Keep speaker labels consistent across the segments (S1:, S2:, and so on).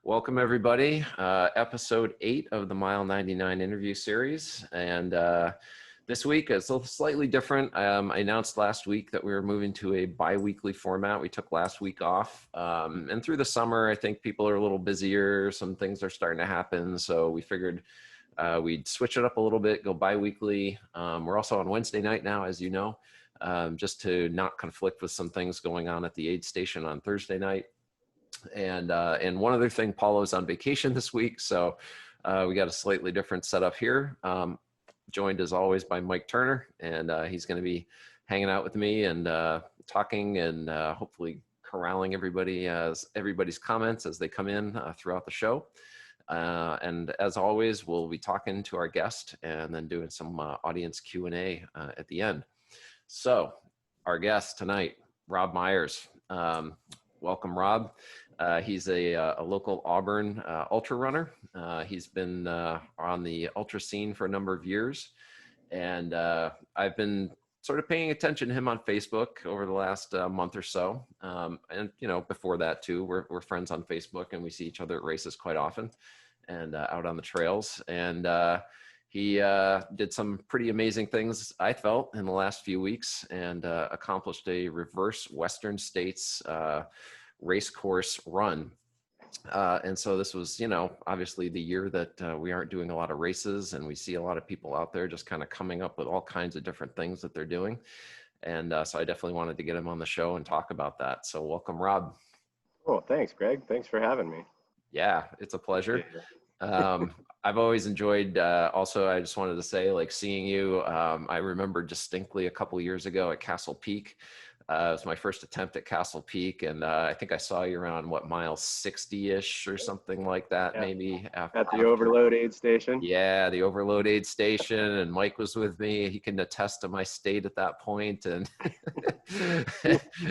S1: Welcome everybody. Episode 8 of the Mile 99 interview series. And this week is slightly different. I announced last week that we were moving to a bi-weekly format. We took last week off. And through the summer, I think people are a little busier. Some things are starting to happen. So we figured we'd switch it up a little bit, go bi-weekly. We're also on Wednesday night now, as you know, just to not conflict with some things going on at the aid station on Thursday night. And one other thing, Paulo's on vacation this week, so we got a slightly different setup here. Joined as always by Mike Turner, and he's going to be hanging out with me and talking and hopefully corralling everybody's comments as they come in throughout the show. And as always, we'll be talking to our guest and then doing some audience Q&A at the end. So our guest tonight, Rob Myers. Welcome, Rob. He's a local Auburn ultra runner. He's been on the ultra scene for a number of years, and I've been sort of paying attention to him on Facebook over the last month or so. And before that too, we're friends on Facebook, and we see each other at races quite often, and out on the trails. And he did some pretty amazing things, I felt, in the last few weeks, and accomplished a reverse Western States race course run. And so this was, obviously the year that we aren't doing a lot of races, and we see a lot of people out there just kind of coming up with all kinds of different things that they're doing. And so I definitely wanted to get him on the show and talk about that. So welcome, Rob.
S2: Oh, thanks, Greg. Thanks for having me.
S1: Yeah, it's a pleasure. I've always enjoyed, also, I just wanted to say, like, seeing you. I remember distinctly a couple years ago at Castle Peak. It was my first attempt at Castle Peak, and I think I saw you around, mile 60-ish or something like that, yeah. Maybe.
S2: At the overload aid station?
S1: Yeah, the overload aid station, and Mike was with me. He can attest to my state at that point, and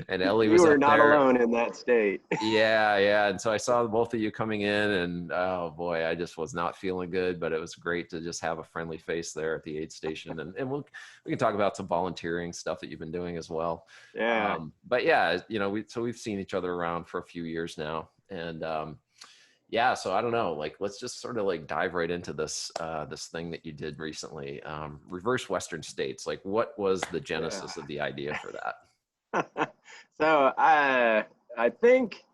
S1: and Ellie was up there.
S2: You were not alone in that state.
S1: Yeah, and so I saw both of you coming in, and oh boy, I just was not feeling good, but it was great to just have a friendly face there at the aid station, and we can talk about some volunteering stuff that you've been doing as well.
S2: Yeah.
S1: But yeah, we've seen each other around for a few years now, and yeah, so I don't know, let's just sort of dive right into this this thing that you did recently, reverse Western States. What was the genesis of the idea for that?
S2: So I think,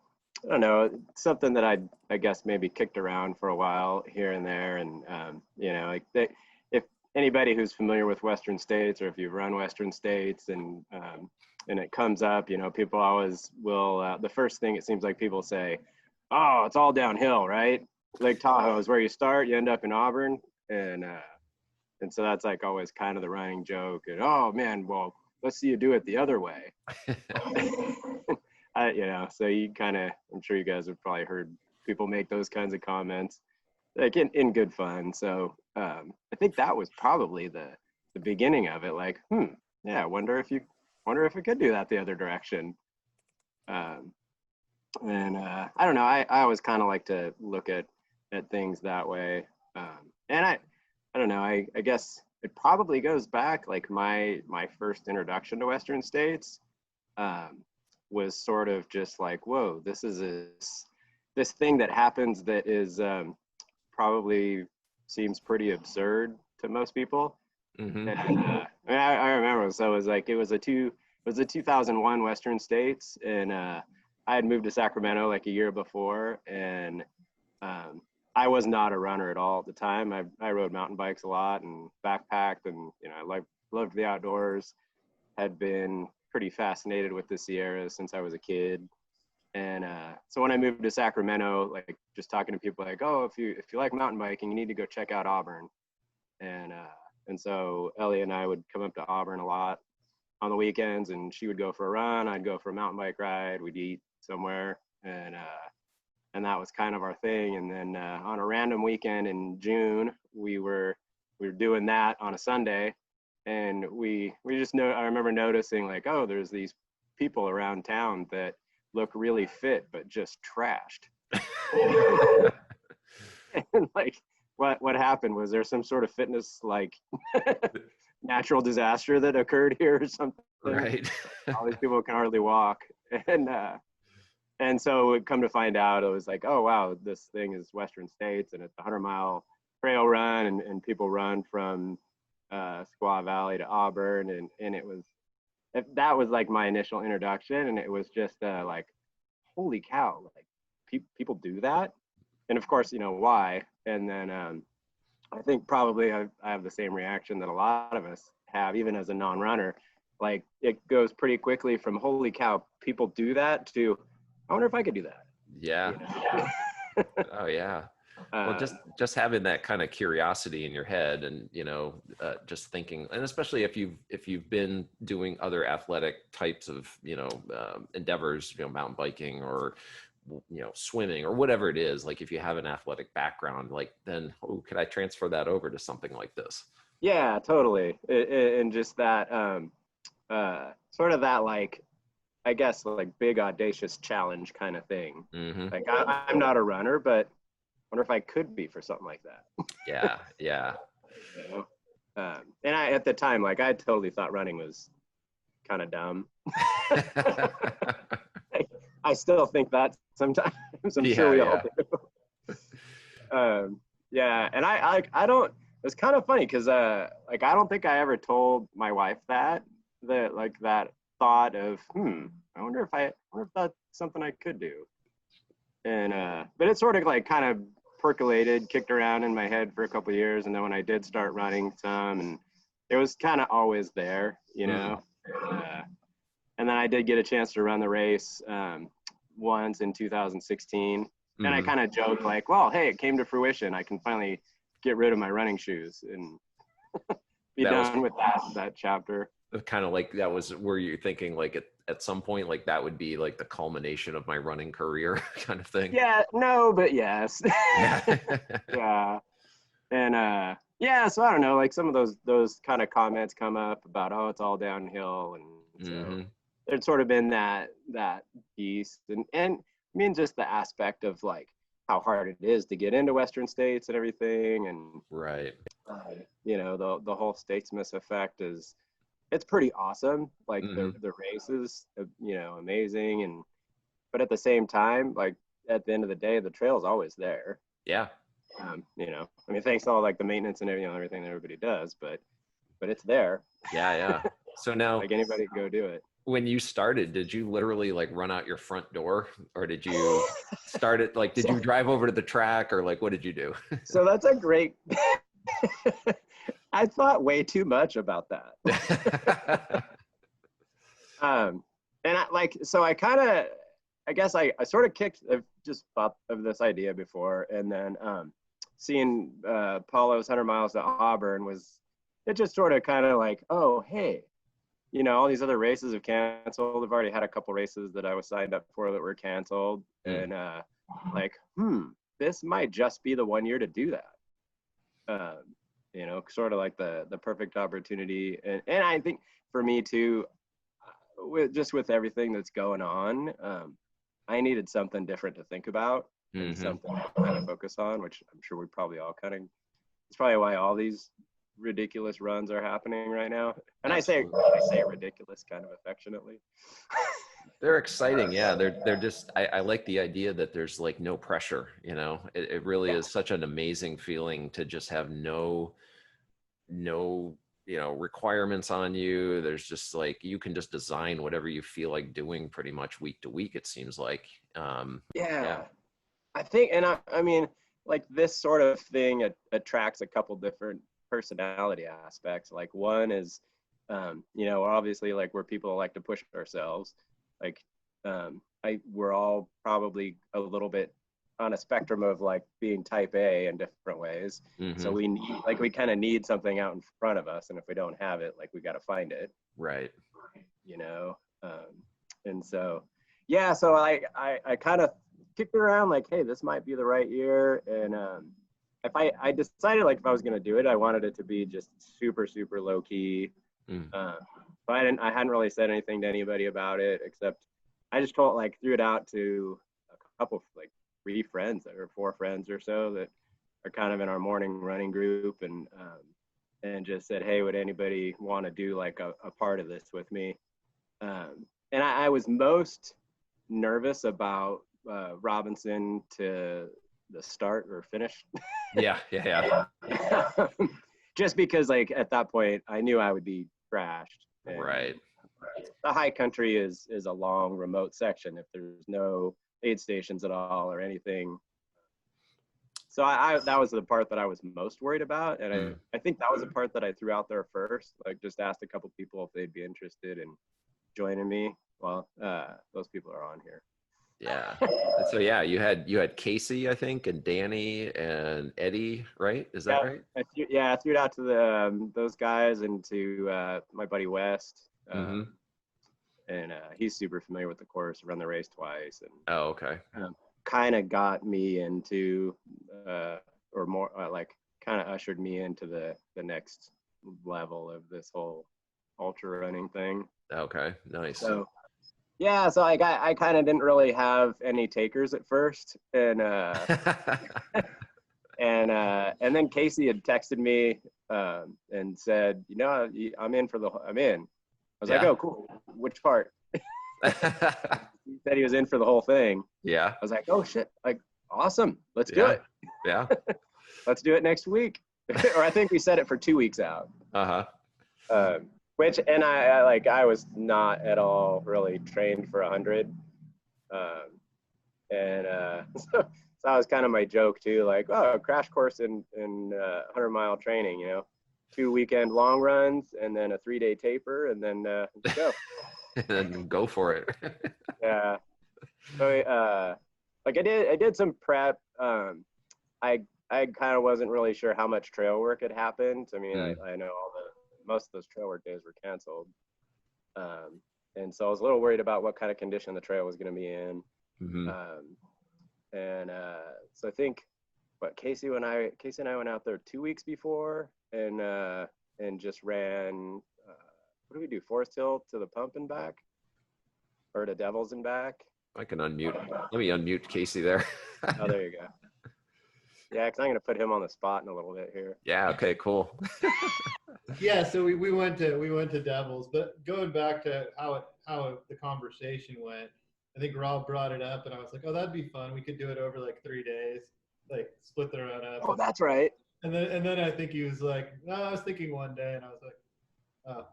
S2: I don't know, something that I guess maybe kicked around for a while here and there, and if anybody who's familiar with Western States, or if you've run Western States and it comes up, people always will, the first thing it seems like people say, oh, it's all downhill, right? Lake Tahoe is where you start, you end up in Auburn. And so that's always kind of the running joke. And, oh man, well, let's see you do it the other way. So you kind of, I'm sure you guys have probably heard people make those kinds of comments, in good fun. So I think that was probably the beginning of it. Yeah, I wonder if we could do that the other direction. And I don't know, I always kind of like to look at things that way. And I don't know, I guess it probably goes back, my first introduction to Western States was sort of just whoa, this is this thing that happens that is probably seems pretty absurd to most people. Mm-hmm. And I remember, so it was a 2001 Western States, and I had moved to Sacramento a year before, and I was not a runner at all at the time. I rode mountain bikes a lot and backpacked, and I loved the outdoors. Had been pretty fascinated with the Sierras since I was a kid, and so when I moved to Sacramento, just talking to people, oh, if you like mountain biking, you need to go check out Auburn, and so Ellie and I would come up to Auburn a lot on the weekends, and she would go for a run, I'd go for a mountain bike ride, we'd eat somewhere, and that was kind of our thing. And then on a random weekend in June, we were doing that on a Sunday, and we just I remember noticing oh, there's these people around town that look really fit but just trashed. And what happened? Was there some sort of fitness natural disaster that occurred here or something?
S1: Right.
S2: All these people can hardly walk, and And so it come to find out, it was like, oh wow, this thing is Western States, and it's a 100-mile trail run, and people run from Squaw Valley to Auburn, and it was, that was like my initial introduction, and it was just like, holy cow, like people do that, and of course, why. And then I think probably I have the same reaction that a lot of us have, even as a non-runner. Like it goes pretty quickly from holy cow, people do that, to I wonder if I could do that.
S1: Yeah. Oh yeah. Well, just having that kind of curiosity in your head, and just thinking, and especially if you've been doing other athletic types of endeavors, mountain biking or swimming or whatever it is, like if you have an athletic background, like then, oh, could I transfer that over to something like this?
S2: Yeah, totally. And just that sort of that, like, I guess, like big audacious challenge kind of thing.
S1: Mm-hmm.
S2: Like I'm not a runner, but I wonder if I could be for something like that.
S1: Yeah, yeah.
S2: And I, at the time, like I totally thought running was kind of dumb. I still think that sometimes. I'm sure we all do. Yeah, and I don't. It's kind of funny because like I don't think I ever told my wife that like that thought of I wonder if that's something I could do. And but it sort of like kind of percolated, kicked around in my head for a couple of years, and then when I did start running some, and it was kind of always there, and then I did get a chance to run the race once in 2016, and I kind of joked like, well, hey, it came to fruition. I can finally get rid of my running shoes and be done with that chapter.
S1: Kind of like that was where you're thinking like at some point, like that would be like the culmination of my running career kind of thing.
S2: Yeah, no, but yes.
S1: Yeah.
S2: Yeah. And yeah, so I don't know, like some of those kind of comments come up about, oh, it's all downhill, and so there's sort of been that piece, and I mean just the aspect of like how hard it is to get into Western States and everything, and
S1: Right.
S2: The whole statesman effect is, it's pretty awesome, like the races, amazing, but at the same time, like at the end of the day, the trail's always there.
S1: Yeah.
S2: I mean, thanks to all like the maintenance and everything that everybody does, but it's there.
S1: Yeah. So now,
S2: like anybody can go do it.
S1: When you started, did you literally like run out your front door, or did you start it like, did you drive over to the track, or like what did you do?
S2: So that's a great I thought way too much about that. And I kind of, I guess I sort of I've just thought of this idea before, and then seeing Paulo's 100 miles to Auburn it just sort of kind of like, oh, hey, all these other races have canceled. I've already had a couple races that I was signed up for that were canceled, and like, this might just be the one year to do that. Sort of like the perfect opportunity, and I think for me too, with everything that's going on, I needed something different to think about and something to kind of focus on, which I'm sure we probably all it's probably why all these ridiculous runs are happening right now. And Absolutely. I say ridiculous kind of affectionately.
S1: They're exciting. Yeah. They're just, I like the idea that there's like no pressure, it really is such an amazing feeling to just have no requirements on you. There's just like, you can just design whatever you feel like doing pretty much week to week, it seems like.
S2: Yeah. I think, and I mean, like this sort of thing attracts a couple different personality aspects. Like one is, obviously like we're people like to push ourselves. Like we're all probably a little bit on a spectrum of like being type A in different ways. So we kind of need something out in front of us, and if we don't have it, like we got to find it.
S1: Right.
S2: And so so I kind of kicked around like, hey, this might be the right year. And if I decided like if I was going to do it, I wanted it to be just super, super low key. But I hadn't really said anything to anybody about it, except I just threw it out to a couple, like 3 friends or 4 friends or so that are kind of in our morning running group, and just said, hey, would anybody want to do like a part of this with me? And I was most nervous about Robinson to the start or finish.
S1: Yeah.
S2: Just because like at that point I knew I would be crashed. And
S1: Right.
S2: the high country is a long remote section if there's no aid stations at all or anything. So I that was the part that I was most worried about. And I think that was the part that I threw out there first, like just asked a couple people if they'd be interested in joining me. Well, those people are on here.
S1: Yeah. And so yeah, you had Casey, I think, and Danny and Eddie, right? Is that right?
S2: I threw it out to those guys and to my buddy West. And he's super familiar with the course, run the race twice, and
S1: Oh, okay.
S2: kind of got me into, or more like kind of ushered me into the next level of this whole ultra running thing.
S1: Okay, nice.
S2: So yeah, so like I kind of didn't really have any takers at first, and and then Casey had texted me and said, you know, I'm in. I was like, oh, cool. Which part? He said he was in for the whole thing.
S1: Yeah.
S2: I was like, oh shit, like awesome. Let's do it.
S1: Yeah.
S2: Let's do it next week. Or I think we set it for 2 weeks out. Which, and I was not at all really trained for 100. So that was kind of my joke too, like, oh, crash course in 100-mile training, you know, 2 weekend long runs and then a 3-day taper and then go.
S1: And then go for it.
S2: Yeah. So like I did some prep. I kind of wasn't really sure how much trail work had happened. I mean, I know most of those trail work days were canceled. And so I was a little worried about what kind of condition the trail was going to be in. So I think Casey and I went out there 2 weeks before and just ran, what do we do? Forest Hill to the pump and back, or to Devils and back.
S1: I can unmute. Let me unmute Casey there.
S2: Oh, there you go. Yeah, because I'm going to put him on the spot in a little bit here.
S1: Yeah. Okay. Cool.
S3: Yeah. So we went to Devils, but going back to how the conversation went, I think Rob brought it up, and I was like, oh, that'd be fun. We could do it over like 3 days, like split the run up.
S2: Oh, that's right.
S3: And then I think he was like, no, I was thinking 1 day, and I was like, oh,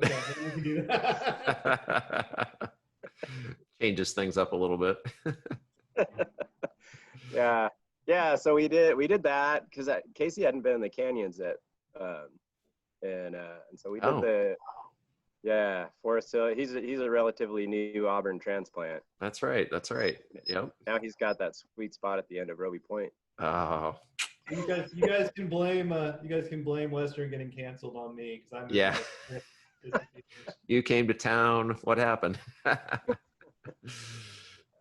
S3: okay, maybe we can do that.
S1: Changes things up a little bit.
S2: Yeah. So we did that because Casey hadn't been in the canyons yet, and so we did Forest Hill. He's a relatively new Auburn transplant.
S1: That's right. Yep.
S2: Now he's got that sweet spot at the end of Roby Point.
S1: Oh.
S3: You guys can blame Western getting canceled on me because I'm
S1: You came to town. What happened?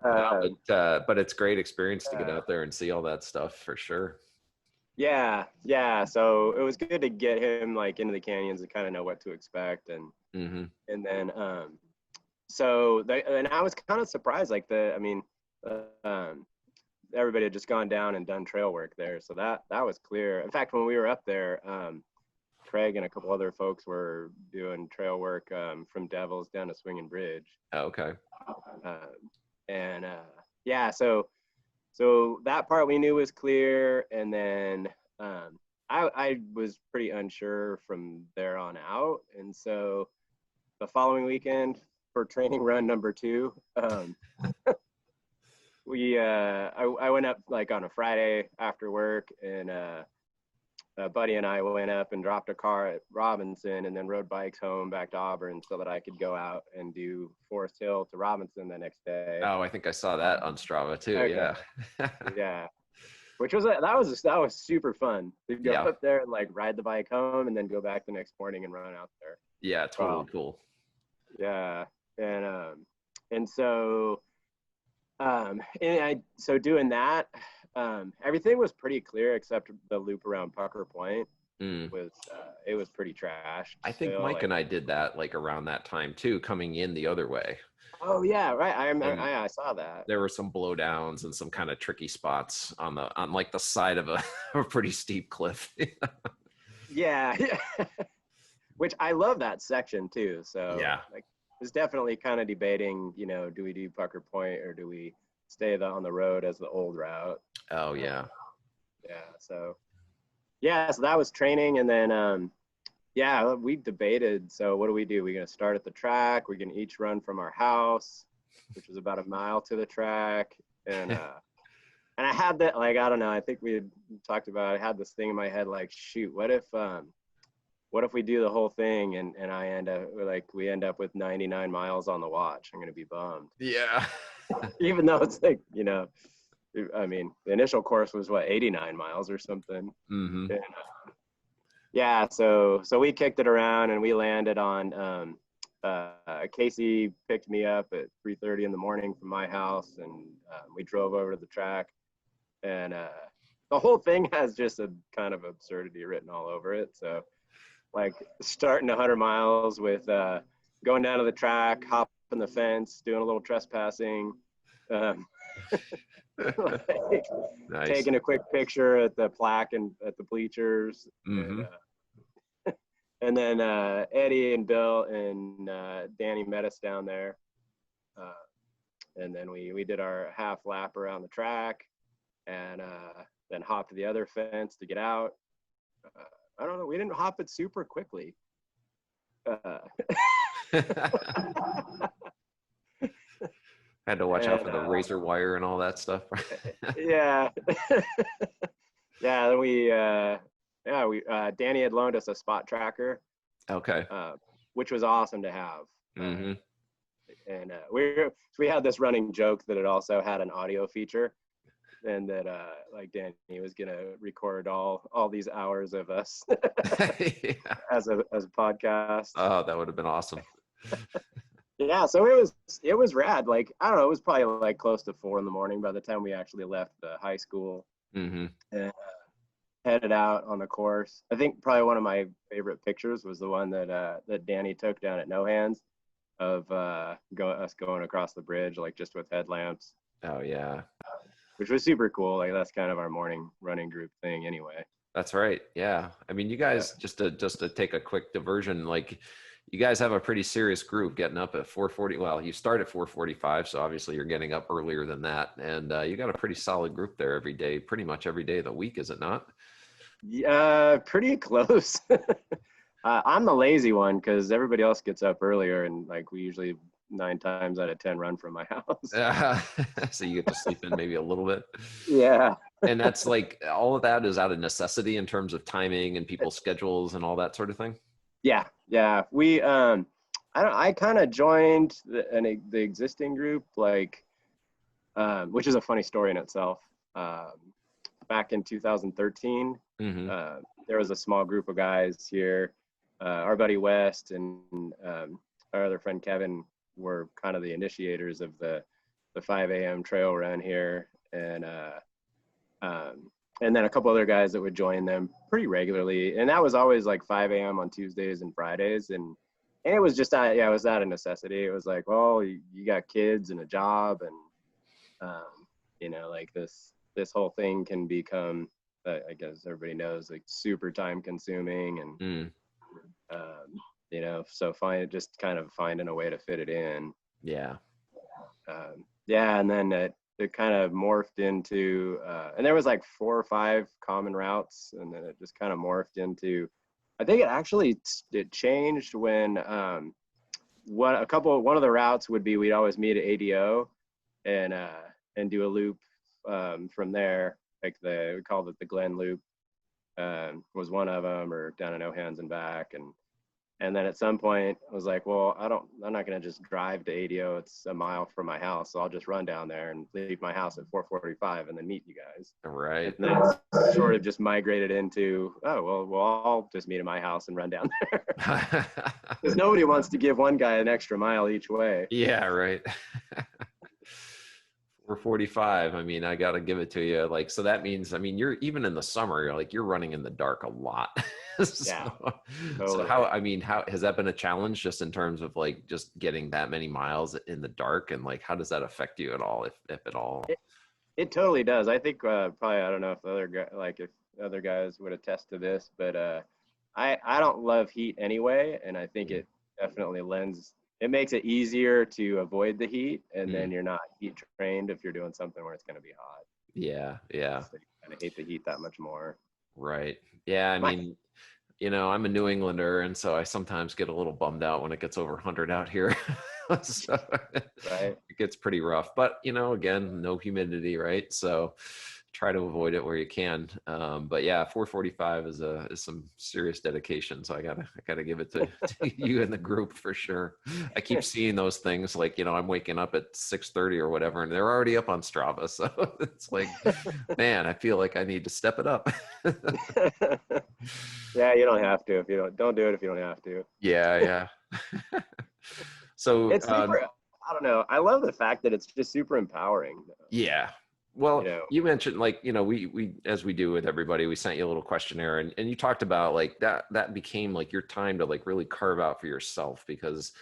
S1: But it's great experience to get out there and see all that stuff for sure.
S2: Yeah. So it was good to get him like into the canyons and kind of know what to expect, and then and I was kind of surprised, like everybody had just gone down and done trail work there, so that was clear. In fact, when we were up there, Craig and a couple other folks were doing trail work from Devils down to Swinging Bridge.
S1: Oh, okay.
S2: So that part we knew was clear, and then I was pretty unsure from there on out, and so the following weekend for training run number 2, I went up like on a Friday after work, and a buddy and I went up and dropped a car at Robinson and then rode bikes home back to Auburn so that I could go out and do Forest Hill to Robinson the next day.
S1: Oh, I think I saw that on Strava too. Okay. Yeah.
S2: Yeah. Which that was super fun to go up there and like ride the bike home and then go back the next morning and run out there.
S1: Yeah, totally cool.
S2: Yeah. And so so doing that, everything was pretty clear except the loop around Pucker Point. It was pretty trash.
S1: I think Mike and I did that like around that time too, coming in the other way.
S2: Oh yeah, right. I saw that.
S1: There were some blowdowns and some kind of tricky spots on like the side of a pretty steep cliff.
S2: Yeah. Which I love that section too. So
S1: yeah,
S2: like was definitely kind of debating, you know, do we do Pucker Point or do we stay on the road as the old route?
S1: Oh yeah.
S2: So that was training, and then yeah, we debated. So what do? We're gonna start at the track. We're gonna each run from our house, which was about a mile to the track, and I had that, like, I don't know. I think we had talked about. I had this thing in my head, like, shoot, what if we do the whole thing and we end up with 99 miles on the watch? I'm gonna be bummed.
S1: Yeah.
S2: Even though it's like, you know, I mean, the initial course was 89 miles or something.
S1: Mm-hmm.
S2: And, yeah, so we kicked it around and we landed on Casey picked me up at 3:30 in the morning from my house, and we drove over to the track, and the whole thing has just a kind of absurdity written all over it. So like starting 100 miles with going down to the track, hopping the fence, doing a little trespassing, like,
S1: Nice.
S2: taking a quick picture at the plaque and at the bleachers.
S1: Mm-hmm.
S2: And then Eddie and Bill and Danny met us down there. And then we did our half lap around the track, and then hopped the other fence to get out. I don't know. We didn't hop it super quickly.
S1: Had to watch out for the razor wire and all that stuff.
S2: Yeah. Yeah. Danny had loaned us a spot tracker.
S1: Okay.
S2: Which was awesome to have.
S1: Mm-hmm.
S2: And we had this running joke that it also had an audio feature, and that like Danny was gonna record all these hours of us
S1: Yeah.
S2: as a podcast.
S1: Oh, that would have been awesome.
S2: Yeah, so it was rad. Like, I don't know, it was probably like close to 4 a.m. by the time we actually left the high school.
S1: Mm-hmm.
S2: And headed out on the course. I think probably one of my favorite pictures was the one that Danny took down at No Hands of us going across the bridge, like just with headlamps.
S1: Oh yeah.
S2: Which was super cool. Like, that's kind of our morning running group thing anyway.
S1: That's right. Yeah. I mean, you guys, just to take a quick diversion, like, you guys have a pretty serious group getting up at 4:40. Well, you start at 4:45, so obviously you're getting up earlier than that. And you got a pretty solid group there every day, pretty much every day of the week, is it not?
S2: Yeah, pretty close. I'm the lazy one because everybody else gets up earlier, and like we usually 9 times out of 10 run from my house.
S1: So you get to sleep in maybe a little bit.
S2: Yeah.
S1: And that's like, all of that is out of necessity in terms of timing and people's schedules and all that sort of thing.
S2: Yeah. We I kind of joined the existing group, like, which is a funny story in itself. Back in 2013,
S1: Mm-hmm.
S2: there was a small group of guys here. Our buddy West and our other friend Kevin were kind of the initiators of the 5 a.m. trail run here, and then a couple other guys that would join them pretty regularly, and that was always like 5 a.m. on Tuesdays and Fridays, and it was just it was out of necessity. It was like, well, you got kids and a job, and you know, like this whole thing can become, I guess everybody knows, like super time consuming, and you know, so just kind of finding a way to fit it in.
S1: Yeah.
S2: And then it kind of morphed into, and there was like 4 or 5 common routes, and then it just kind of morphed into, I think it changed when one of the routes would be, we'd always meet at ADO and do a loop from there, like we called it the Glen Loop, was one of them, or down to No Hands and back, and then at some point I was like, well, I'm not gonna just drive to ADO. It's a mile from my house, so I'll just run down there and leave my house at 4:45 and then meet you guys.
S1: Right.
S2: And then it's sort of just migrated into, oh, well, I'll just meet at my house and run down there. Because nobody wants to give one guy an extra mile each way.
S1: Yeah, right. 4:45. I mean, I got to give it to you. Like, so that means, I mean, you're even in the summer, you're running in the dark a lot.
S2: Yeah.
S1: So how has that been a challenge, just in terms of like just getting that many miles in the dark, and like, how does that affect you at all, if at all?
S2: It totally does. I think probably, I don't know if other guys would attest to this, but I don't love heat anyway, and I think it definitely lends it makes it easier to avoid the heat, and then
S1: Mm.
S2: you're not heat trained if you're doing something where it's going to be hot.
S1: Yeah, yeah,
S2: So you kind of hate the heat that much more.
S1: right. Yeah, I
S2: My,
S1: mean, I'm a New Englander, and so I sometimes get a little bummed out when it gets over 100 out here. So
S2: right?
S1: it gets pretty rough. But again, no humidity, right? So try to avoid it where you can. But yeah, 445 is some serious dedication. So I gotta give it to you and the group for sure. I keep seeing those things like I'm waking up at 6:30 or whatever, and they're already up on Strava. So it's like, man, I feel like I need to step it up.
S2: Yeah, you don't have to if you don't do it if you don't have to.
S1: Yeah, yeah. So
S2: It's super. I don't know. I love the fact that it's just super empowering.
S1: yeah.
S2: You
S1: Well,
S2: know.
S1: you mentioned like, we as we do with everybody, we sent you a little questionnaire and you talked about like that became like your time to like really carve out for yourself because,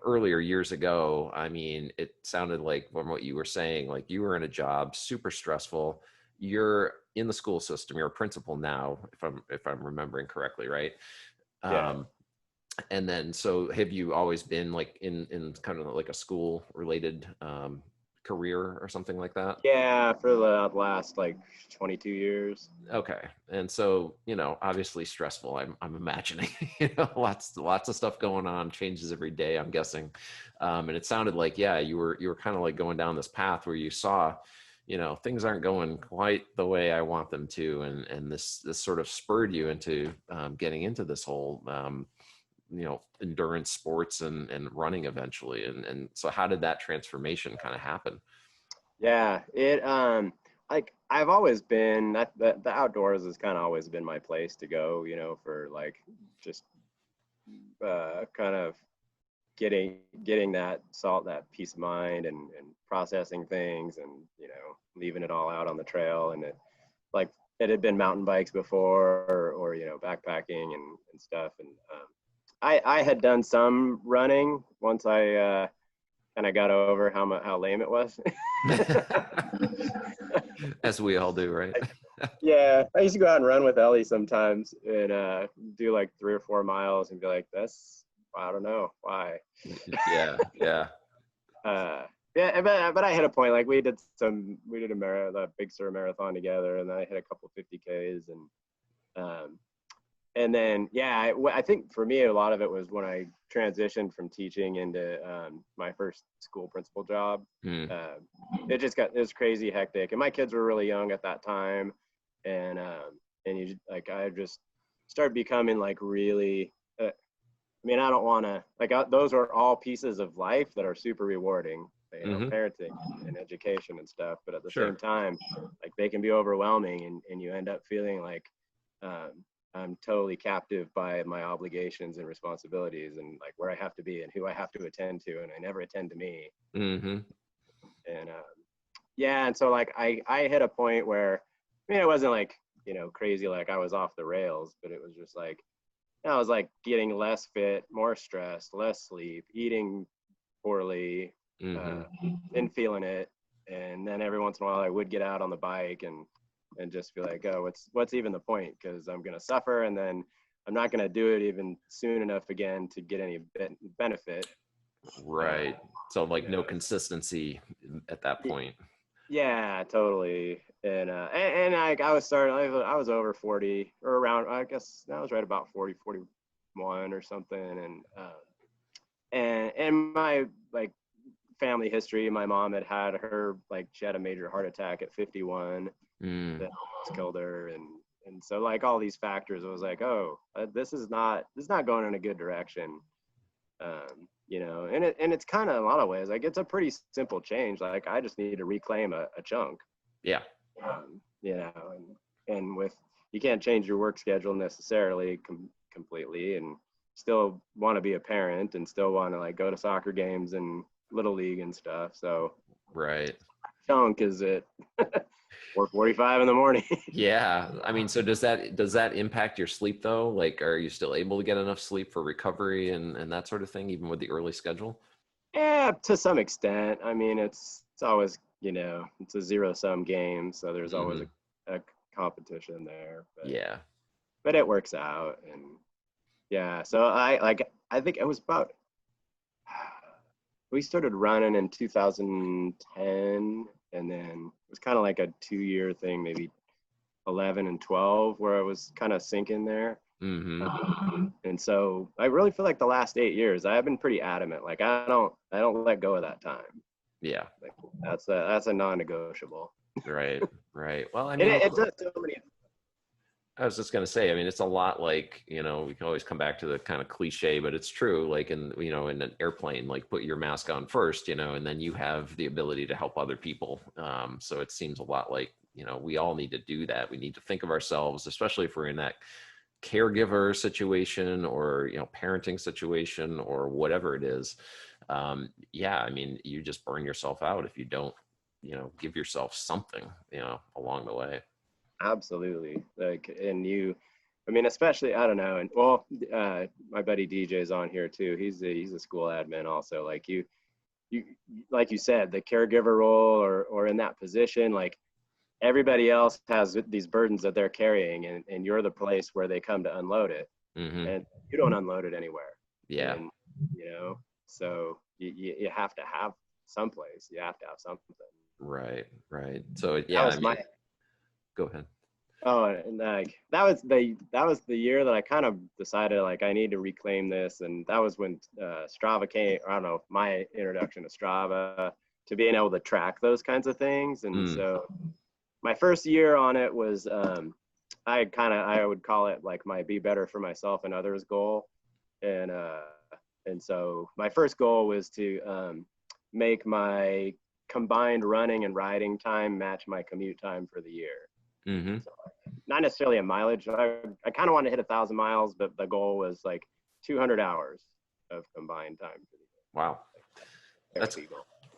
S1: earlier years ago, I mean, it sounded like from what you were saying, like you were in a job, super stressful. You're in the school system, you're a principal now, if I'm remembering correctly, right?
S2: Yeah.
S1: Um, and then so have you always been like in kind of like a school related career or something like that?
S2: Yeah, for the last like 22 years.
S1: Okay. And so, obviously stressful. I'm imagining, lots of stuff going on, changes every day, I'm guessing. And it sounded like, yeah, you were kind of like going down this path where you saw, things aren't going quite the way I want them to. And this sort of spurred you into getting into this whole endurance sports and running eventually. And so how did that transformation kind of happen?
S2: Yeah, it like I've always been the outdoors has kind of always been my place to go, for like just kind of getting that peace of mind and processing things and leaving it all out on the trail. And it had been mountain bikes before or backpacking and stuff. And I had done some running once I kind of got over how lame it was.
S1: As we all do, right?
S2: Yeah, I used to go out and run with Ellie sometimes and do like 3 or 4 miles and be like, I don't know why.
S1: Yeah, yeah.
S2: Yeah, but I hit a point like we did a marathon, the Big Sur marathon together, and then I hit a couple 50Ks and then yeah, I think for me a lot of it was when I transitioned from teaching into my first school principal job.
S1: Hmm.
S2: It was crazy hectic, and my kids were really young at that time, and I just started becoming like really. I mean, I don't want to those are all pieces of life that are super rewarding,
S1: Mm-hmm.
S2: parenting and education and stuff. But at the
S1: Sure.
S2: same time, like they can be overwhelming, and you end up feeling like I'm totally captive by my obligations and responsibilities, and like where I have to be and who I have to attend to, and I never attend to me.
S1: Mm-hmm.
S2: And yeah, and so like I hit a point where, I mean, it wasn't like crazy like I was off the rails, but it was just like I was like getting less fit, more stressed, less sleep, eating poorly,
S1: Mm-hmm.
S2: and feeling it. And then every once in a while, I would get out on the bike and just be like, oh, what's even the point? Because I'm gonna suffer, and then I'm not gonna do it even soon enough again to get any benefit.
S1: Right. So like no consistency at that point.
S2: Yeah, totally. And I was over 40 or around, I guess I was right about 40, 41 or something. And my like family history, my mom had she had a major heart attack at 51
S1: Mm.
S2: that almost killed her. And so like all these factors, I was like, oh, this is not going in a good direction. And it's kind of in a lot of ways, like it's a pretty simple change. Like I just need to reclaim a chunk,
S1: Yeah.
S2: and with, you can't change your work schedule necessarily completely and still want to be a parent and still want to like go to soccer games and little league and stuff. So
S1: Right.
S2: chunk is at 4:45 in the morning.
S1: Yeah. I mean, so does that impact your sleep though? Like, are you still able to get enough sleep for recovery and that sort of thing, even with the early schedule?
S2: Yeah, to some extent. I mean, it's always, it's a zero-sum game, so there's always
S1: Mm-hmm.
S2: a competition there.
S1: Yeah.
S2: But it works out, and yeah. So I think it was about we started running in 2010, and then it was kind of like a 2-year thing, maybe 11 and 12, where I was kind of sinking there. And so I really feel like the last 8 years, I've been pretty adamant. Like I don't let go of that time.
S1: Yeah.
S2: Like that's a non-negotiable.
S1: Right. Well, I mean,
S2: It does so many.
S1: I was just going to say, I mean, it's a lot like, you know, we can always come back to the kind of cliche, but it's true. Like in, you know, in an airplane, like put your mask on first, you know, and then you have the ability to help other people. So it seems a lot like, you know, we all need to do that. We need to think of ourselves, especially if we're in that caregiver situation or, you know, parenting situation or whatever it is. Yeah. I mean, you just burn yourself out if you don't, you know, give yourself something, you know, along the way.
S2: Absolutely. Like, and I mean, especially, I don't know. And well, my buddy DJ's on here too. He's a school admin also. Like you, like you said, the caregiver role or in that position, like everybody else has these burdens that they're carrying, and you're the place where they come to unload it. And you don't unload it anywhere.
S1: Yeah.
S2: And, you know, so you have to have someplace, you have to have something.
S1: Right. So yeah, I mean, go ahead.
S2: Oh, and like that was the year that I kind of decided like I need to reclaim this, and that was when Strava came. I don't know, my introduction to Strava, to being able to track those kinds of things. And so my first year on it was I would call it like my be better for myself and others goal, and so my first goal was to make my combined running and riding time match my commute time for the year. So, not necessarily a mileage. I kind of wanted to hit 1,000 miles, but the goal was like 200 hours of combined time for the year.
S1: Wow.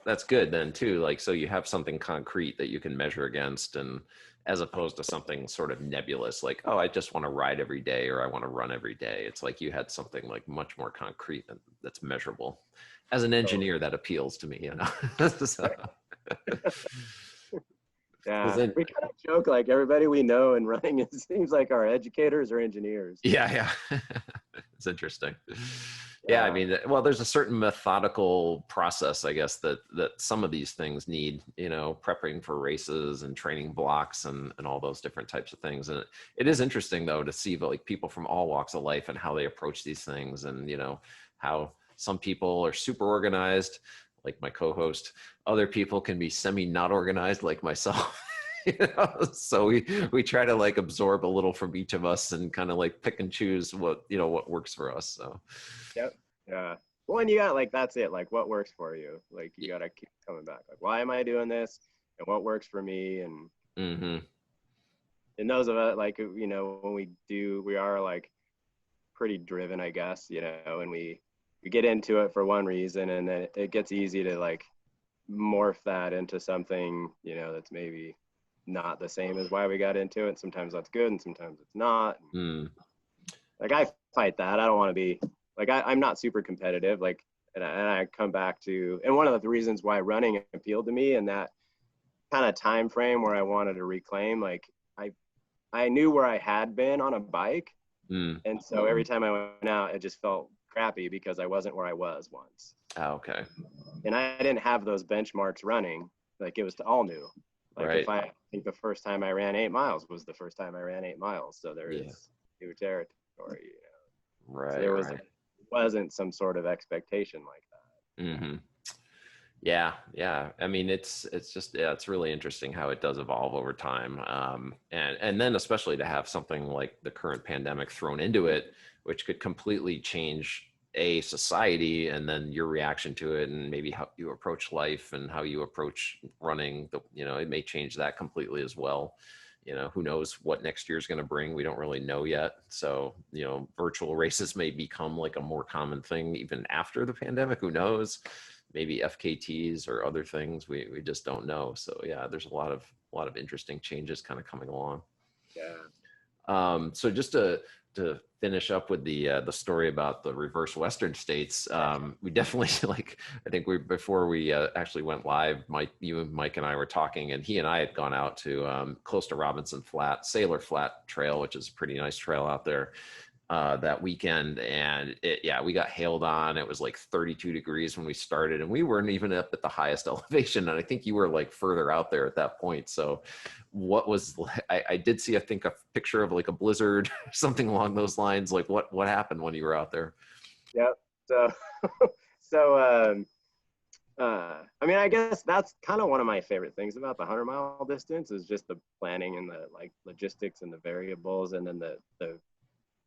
S1: That's good then too. Like, so you have something concrete that you can measure against, and as opposed to something sort of nebulous, like, oh, I just want to ride every day or I want to run every day. It's like you had something like much more concrete that's measurable. As an engineer, that appeals to me, you know. So.
S2: Yeah, we kind of joke like everybody we know in running, it seems like our educators are engineers.
S1: Yeah. It's interesting. Yeah, I mean, well, there's a certain methodical process, I guess, that some of these things need, you know, prepping for races and training blocks and all those different types of things. And it is interesting, though, to see like people from all walks of life and how they approach these things, and, you know, how some people are super organized, like my co-host. Other people can be semi not organized, like myself. You know? So we try to like absorb a little from each of us and kind of like pick and choose what, you know, what works for us. So
S2: yep. Yeah. Well, and you got like, that's it, like what works for you. Like you got to keep coming back, like, why am I doing this and what works for me? And and those of us, like, you know, when we are like pretty driven, I guess, you know, and we get into it for one reason, and then it gets easy to like morph that into something, you know, that's maybe not the same as why we got into it. Sometimes that's good and sometimes it's not. Like I fight that. I don't want to be like, I'm not super competitive, like, and I come back to, and one of the reasons why running appealed to me and that kind of time frame where I wanted to reclaim, like I knew where I had been on a bike, and so every time I went out, it just felt crappy because I wasn't where I was once.
S1: Oh, okay.
S2: And I didn't have those benchmarks running. Like it was all new. Like
S1: right.
S2: If I think the first time I ran 8 miles was the first time I ran 8 miles. So there is new territory, you know.
S1: Right.
S2: So there wasn't some sort of expectation like that.
S1: Yeah. I mean, it's just, it's really interesting how it does evolve over time. And then especially to have something like the current pandemic thrown into it, which could completely change a society, and then your reaction to it, and maybe how you approach life and how you approach running, you know, it may change that completely as well. You know, who knows what next year's going to bring? We don't really know yet. So, you know, virtual races may become like a more common thing even after the pandemic. Who knows? Maybe FKTs or other things. We just don't know. So yeah, there's a lot of interesting changes kind of coming along.
S2: Yeah.
S1: So just to finish up with the story about the reverse Western states, we definitely, like, I think before we actually went live, you and Mike and I were talking, and he and I had gone out to close to Robinson Flat, Sailor Flat Trail, which is a pretty nice trail out there. that weekend, and we got hailed on. It was like 32 degrees when we started, and we weren't even up at the highest elevation, and I think you were like further out there at that point. So what was, I did see, I think, a picture of like a blizzard, something along those lines. Like what happened when you were out there?
S2: Yep. So so I mean, I guess that's kind of one of my favorite things about the 100-mile distance is just the planning and the like logistics and the variables, and then the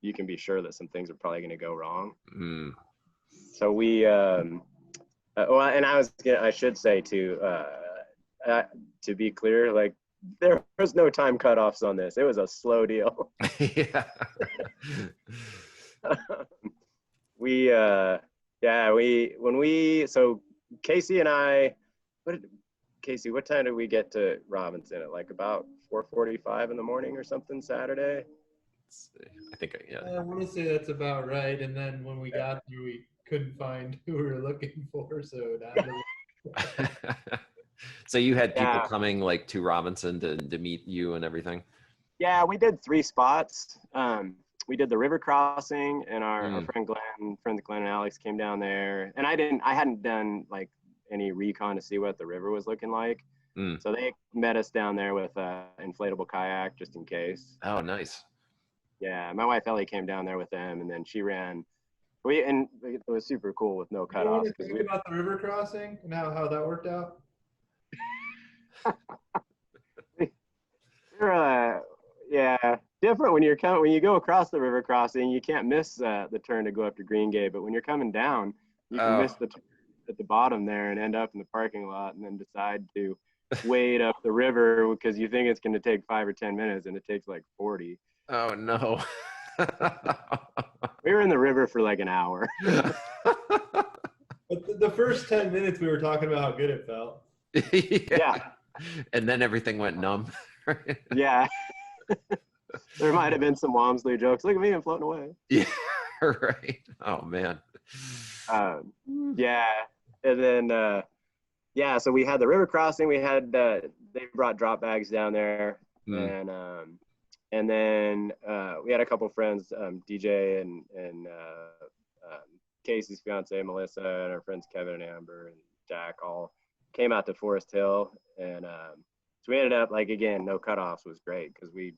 S2: you can be sure that some things are probably going to go wrong. So we well, and I should say to be clear, like there was no time cutoffs on this. It was a slow deal.
S1: Yeah.
S2: So Casey and I, Casey, what time did we get to Robinson? At like about 4:45 in the morning or something Saturday?
S1: I think, yeah.
S3: I want to say that's about right. And then when we got there, we couldn't find who we were looking for, so
S1: So you had people coming like to Robinson to meet you and everything?
S2: Yeah, we did 3 spots. We did the river crossing, and our friend Glenn and Alex came down there. And I hadn't done like any recon to see what the river was looking like. So they met us down there with an inflatable kayak just in case.
S1: Oh, nice.
S2: Yeah, my wife Ellie came down there with them, and then she ran. And it was super cool with no cutoffs.
S3: You want to about the river crossing and how that worked out?
S2: Different when you go across the river crossing. You can't miss the turn to go up to Green Gate, but when you're coming down, you can miss the turn at the bottom there and end up in the parking lot, and then decide to wade up the river because you think it's going to take 5 or 10 minutes, and it takes like 40.
S1: Oh no.
S2: We were in the river for like an hour.
S3: But the first 10 minutes we were talking about how good it felt.
S2: Yeah.
S1: And then everything went numb.
S2: Yeah. There might have been some Walmsley jokes. Look at me, I'm floating away.
S1: Yeah, right. Oh man.
S2: Yeah. And then so we had the river crossing. We had they brought drop bags down there, and then we had a couple friends, DJ and Casey's fiance Melissa, and our friends Kevin and Amber and Jack all came out to Forest Hill, and so we ended up, like, again, no cutoffs was great because we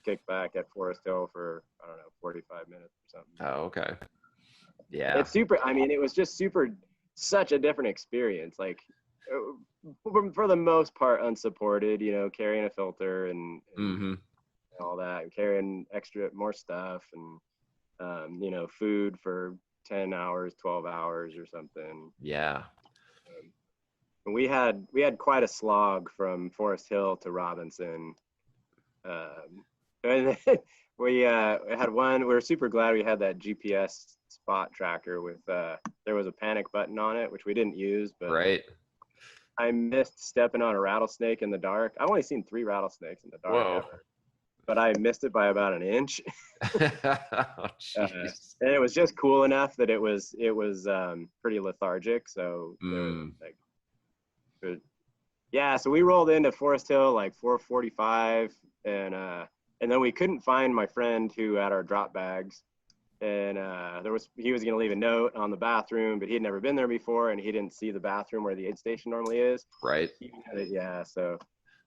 S2: kicked back at Forest Hill for, I don't know, 45 minutes or something.
S1: Oh, okay. Yeah.
S2: It's super. I mean, it was just such a different experience. Like, for the most part, unsupported, carrying a filter and all that, and carrying more stuff and, food for 10 hours, 12 hours or something.
S1: Yeah.
S2: And we had quite a slog from Forest Hill to Robinson. And then we had one. We were super glad we had that GPS spot tracker with there was a panic button on it, which we didn't use, but
S1: right.
S2: I missed stepping on a rattlesnake in the dark. I've only seen 3 rattlesnakes in the dark ever, but I missed it by about an inch.
S1: Oh,
S2: and it was just cool enough that it was pretty lethargic. So so we rolled into Forest Hill like 4:45, and then we couldn't find my friend who had our drop bags, and he was going to leave a note on the bathroom, but he had never been there before, and he didn't see the bathroom where the aid station normally is.
S1: Right.
S2: So,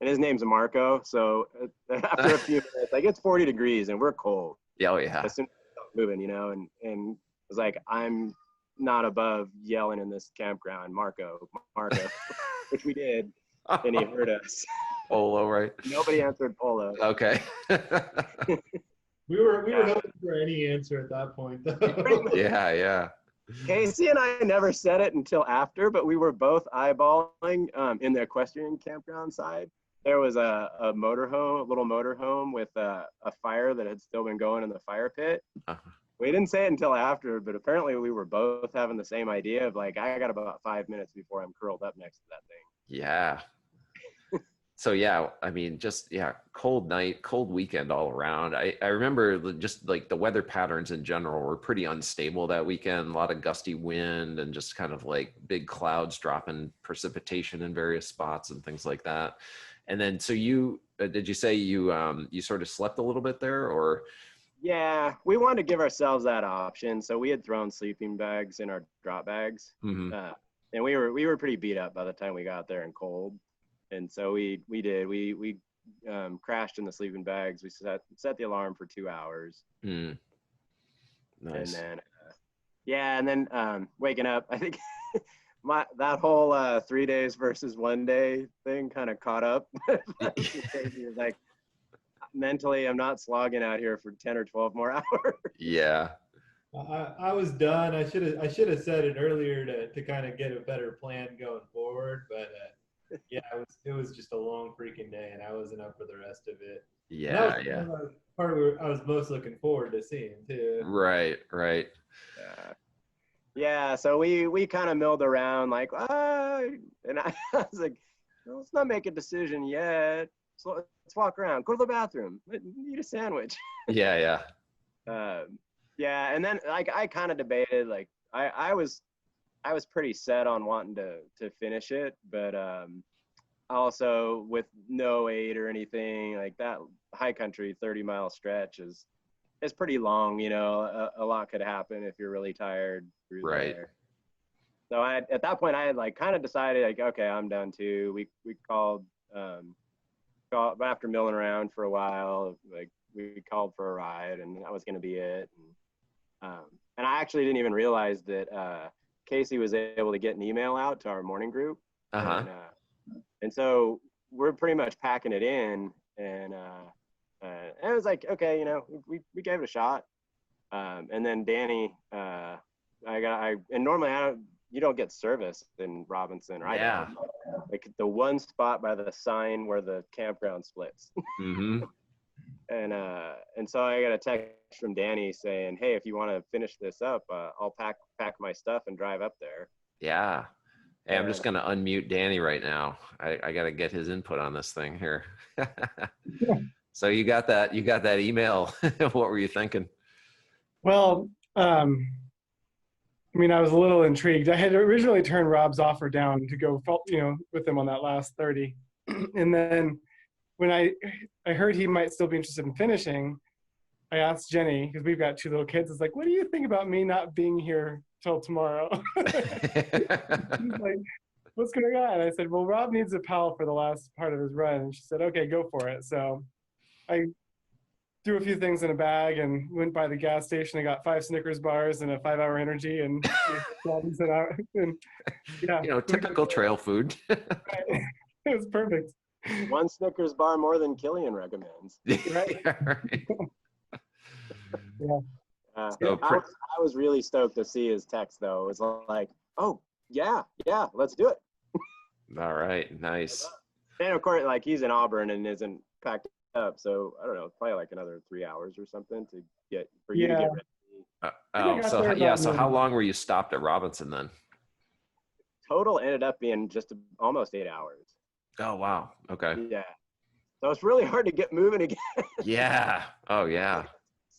S2: and his name's Marco. So after a few minutes, like, it's 40 degrees and we're cold.
S1: Yeah, oh yeah.
S2: As soon as we start moving, and it was like, I'm not above yelling in this campground, Marco, which we did, and he heard us.
S1: Polo, right?
S2: Nobody answered Polo.
S1: Okay.
S3: We were hoping for any answer at that point, though.
S1: Yeah.
S2: Casey and I never said it until after, but we were both eyeballing in the equestrian campground side. There was a little motorhome with a fire that had still been going in the fire pit. We didn't say it until after, but apparently we were both having the same idea of, like, I got about 5 minutes before I'm curled up next to that thing.
S1: Yeah. So yeah, I mean, cold night, cold weekend all around. I remember just like the weather patterns in general were pretty unstable that weekend. A lot of gusty wind and just kind of like big clouds dropping precipitation in various spots and things like that. And then, so did you say you sort of slept a little bit there, or?
S2: Yeah, we wanted to give ourselves that option. So we had thrown sleeping bags in our drop bags.
S1: Mm-hmm.
S2: And we were pretty beat up by the time we got there and cold. And so we crashed in the sleeping bags. We set the alarm for 2 hours.
S1: Mm. Nice.
S2: And then and then waking up, I think that whole 3 days versus 1 day thing kind of caught up. It was like, mentally, I'm not slogging out here for 10 or 12 more hours.
S1: Yeah.
S3: I was done. I should have said it earlier to kind of get a better plan going forward. But yeah, it was just a long freaking day, and I wasn't up for the rest of it.
S1: Yeah.
S3: Yeah. Part of what I was most looking forward to seeing too.
S1: Right.
S2: Yeah. So we kind of milled around like, and I was like, well, let's not make a decision yet. So let's walk around, go to the bathroom, eat a sandwich.
S1: Yeah.
S2: Yeah. And then like I kind of debated, like I was pretty set on wanting to finish it, but also with no aid or anything like that, high country 30-mile stretch is pretty long. You know, a lot could happen if you're really tired through there. So at that point I had like kind of decided like, okay, I'm done too. We called after milling around for a while, like we called for a ride, and that was going to be it. And I actually didn't even realize that Casey was able to get an email out to our morning group. And so we're pretty much packing it in, and it was like, okay, you know, we gave it a shot. And then Danny, and normally you don't get service in Robinson, right?
S1: Yeah.
S2: Like the one spot by the sign where the campground splits.
S1: Mm-hmm.
S2: And so I got a text from Danny saying, hey, if you want to finish this up, I'll pack my stuff and drive up there.
S1: Yeah. Hey, I'm just gonna unmute Danny right now. I gotta get his input on this thing here. So you got that email. What were you thinking?
S4: Well, I mean, I was a little intrigued. I had originally turned Rob's offer down to go, with him on that last 30. And then when I heard he might still be interested in finishing, I asked Jenny, because we've got 2 little kids, it's like, what do you think about me not being here till tomorrow? She's like, what's going on? And I said, well, Rob needs a pal for the last part of his run. And she said, okay, go for it. So I threw a few things in a bag and went by the gas station. I got 5 Snickers bars and a 5-hour energy and yeah.
S1: You know, typical trail food.
S4: Right. It was perfect.
S2: 1 Snickers bar more than Killian recommends.
S4: Right. Yeah.
S2: I was really stoked to see his text though. It was like, oh yeah, let's do it.
S1: All right, nice.
S2: And of course, like he's in Auburn and isn't packed up, so I don't know, probably like another 3 hours or something to get you to get ready.
S1: So how long were you stopped at Robinson then?
S2: Total ended up being just almost 8 hours.
S1: Oh wow. Okay.
S2: Yeah. So it's really hard to get moving again.
S1: Yeah. Oh yeah.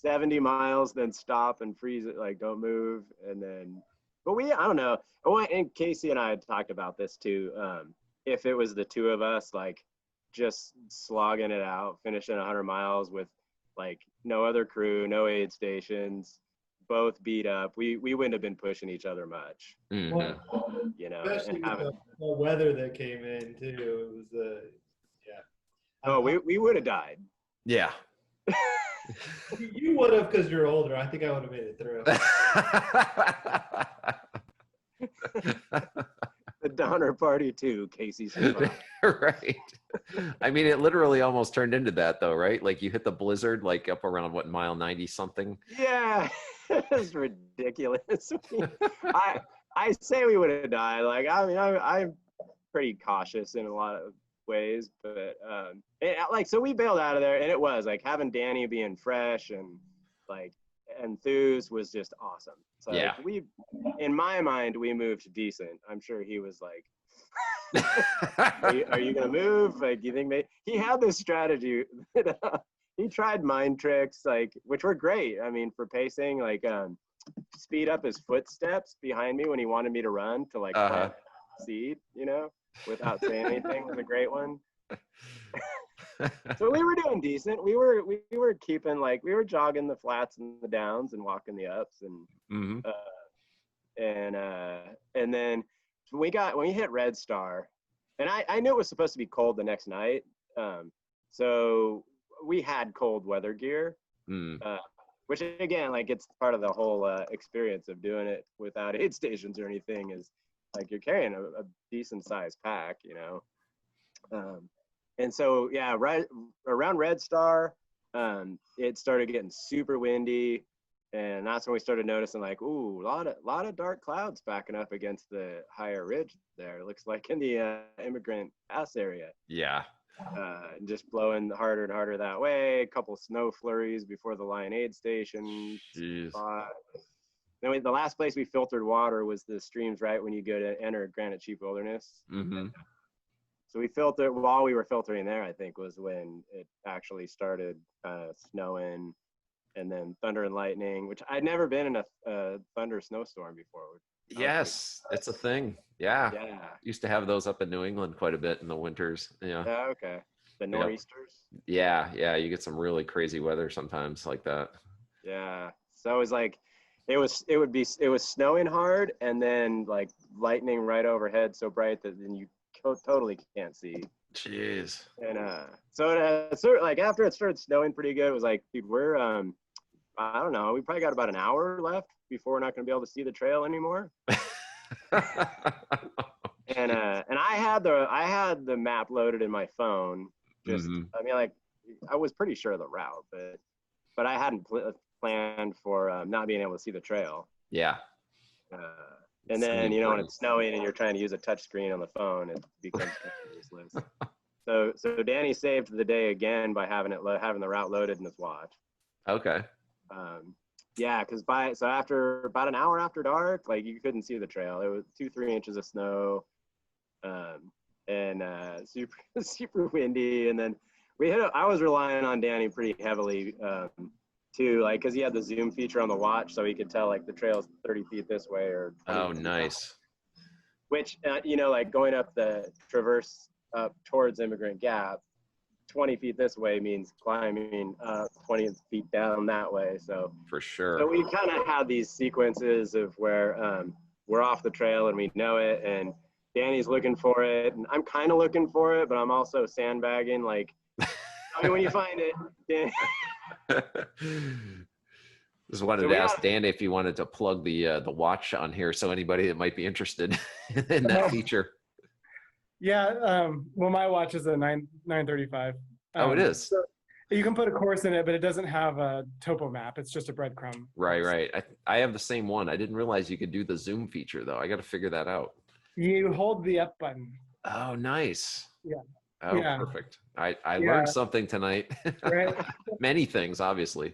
S2: 70 miles, then stop and freeze it, like don't move, and then. But I don't know. Oh, and Casey and I had talked about this too. If it was the 2 of us, like just slogging it out, finishing 100 miles with like no other crew, no aid stations, both beat up, we wouldn't have been pushing each other much.
S1: Mm-hmm.
S3: Well,
S2: you know,
S3: especially with the weather that came in too. It was
S2: Oh, we would have died.
S1: Yeah.
S3: You would have, because you're older. I think I would have made it through.
S2: The Donner Party too, Casey.
S1: Right. I mean, it literally almost turned into that though, right? Like you hit the blizzard like up around what, mile 90 something?
S2: Yeah, it's ridiculous. I say we would have died. Like, I mean, I'm pretty cautious in a lot of ways, but so we bailed out of there, and it was like having Danny being fresh and like enthused was just awesome. So
S1: yeah,
S2: like, in my mind, we moved decent. I'm sure he was like, are you gonna move? Like, you think he had this strategy that, he tried mind tricks, like, which were great. I mean, for pacing, like speed up his footsteps behind me when he wanted me to run to like plant seed, you know, without saying anything was a great one. So we were doing decent. We were keeping like we were jogging the flats and the downs and walking the ups and
S1: Hmm.
S2: and then when we hit Red Star, and I knew it was supposed to be cold the next night, so we had cold weather gear,
S1: Mm.
S2: which again, like it's part of the whole experience of doing it without aid stations or anything. Is like you're carrying a decent sized pack, you know. And so yeah, right around Red Star, it started getting super windy, and that's when we started noticing like, ooh, a lot of dark clouds backing up against the higher ridge there. It looks like in the Immigrant Pass area.
S1: Yeah.
S2: Just blowing harder and harder that way. A couple snow flurries before the Lion Aid Station
S1: Jeez.
S2: spot. Then the last place we filtered water was the streams right when you go to enter Granite Chief Wilderness.
S1: Mm-hmm.
S2: So we filtered while we were filtering there, I think was when it actually started snowing, and then thunder and lightning, which I'd never been in a thunder snowstorm before.
S1: Yes, it's a thing. Yeah.
S2: Yeah.
S1: Used to have those up in New England quite a bit in the winters. Yeah.
S2: Okay. The nor'easters.
S1: Yeah. Yeah. You get some really crazy weather sometimes like that.
S2: Yeah. So it was like, it was snowing hard and then like lightning right overhead so bright that then you totally can't see.
S1: Jeez.
S2: And so like after it started snowing pretty good, it was like, dude, we're I don't know, we probably got about an hour left before we're not going to be able to see the trail anymore. And I had the map loaded in my phone. Just I mean, like I was pretty sure of the route, but I hadn't planned for not being able to see the trail.
S1: Yeah.
S2: And then you know when it's snowing and you're trying to use a touch screen on the phone, it becomes useless. So Danny saved the day again by having the route loaded in his watch.
S1: Okay.
S2: Yeah, because after about an hour after dark, like you couldn't see the trail. It was 2-3 inches of snow, and super windy. And then I was relying on Danny pretty heavily too, like because he had the zoom feature on the watch, so he could tell like the trail's 30 feet this way or.
S1: Oh, nice.
S2: Which you know, like going up the traverse up towards Immigrant Gap, 20 feet this way means climbing 20 feet down that way. So
S1: for sure.
S2: So we kind of had these sequences of where we're off the trail and we know it, and Danny's looking for it, and I'm kind of looking for it, but I'm also sandbagging. Like, I mean, when you find it, Danny.
S1: Just wanted to ask Danny if you wanted to plug the watch on here, so anybody that might be interested in that feature.
S4: Yeah, well, my watch is a 935.
S1: Oh, it is.
S4: So you can put a course in it, but it doesn't have a topo map. It's just a breadcrumb.
S1: Right. I have the same one. I didn't realize you could do the zoom feature though. I got to figure that out.
S4: You hold the up button.
S1: Oh, nice.
S4: Yeah.
S1: Oh, yeah. Perfect. I learned something tonight.
S4: Right.
S1: Many things, obviously,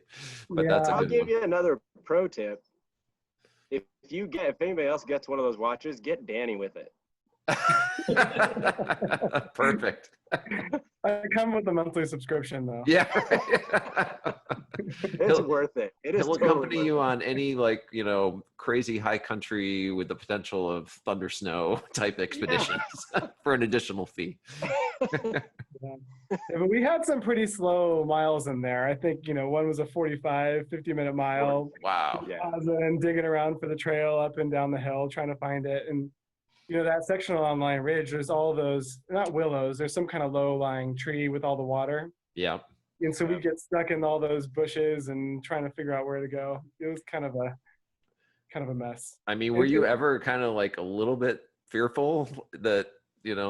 S1: but that's a good
S2: I'll give
S1: one.
S2: you another pro tip. If anybody else gets one of those watches, get Danny with it.
S1: Perfect.
S4: I come with a monthly subscription though.
S1: Yeah.
S2: It's worth it. It is.
S1: He'll accompany you on any crazy high country with the potential of thunder snow type expeditions for an additional fee.
S4: Yeah, but we had some pretty slow miles in there. I think one was a 50-minute mile.
S1: Wow.
S2: Yeah.
S4: And digging around for the trail up and down the hill trying to find it. And that section along Lion Ridge, there's all those, not willows, there's some kind of low-lying tree with all the water.
S1: Yeah.
S4: And so we get stuck in all those bushes and trying to figure out where to go. It was kind of a mess.
S1: I mean, were you ever kind of like a little bit fearful that,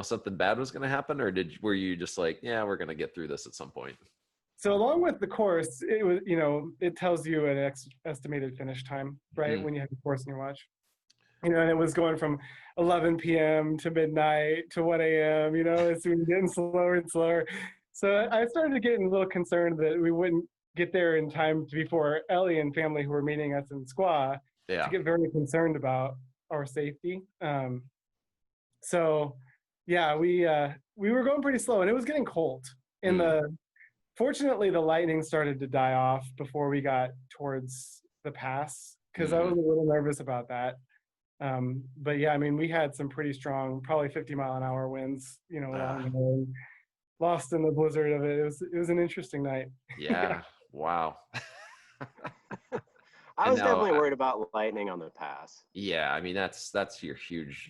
S1: something bad was going to happen, or were you just like, yeah, we're going to get through this at some point?
S4: So along with the course, it was, it tells you an estimated finish time, right? When you have the course in your watch. And it was going from 11 p.m. to midnight to 1 a.m., it's getting slower and slower. So I started getting a little concerned that we wouldn't get there in time before Ellie and family who were meeting us in Squaw to get very concerned about our safety. So yeah, we were going pretty slow and it was getting cold. And fortunately the lightning started to die off before we got towards the pass because I was a little nervous about that. But yeah, I mean, we had some pretty strong, probably 50-mile-an-hour winds, along the way. lost in the blizzard of it. It was an interesting night.
S1: Yeah. Wow.
S2: I
S1: And
S2: was
S1: now,
S2: definitely worried about lightning on the pass.
S1: yeah, I mean that's your huge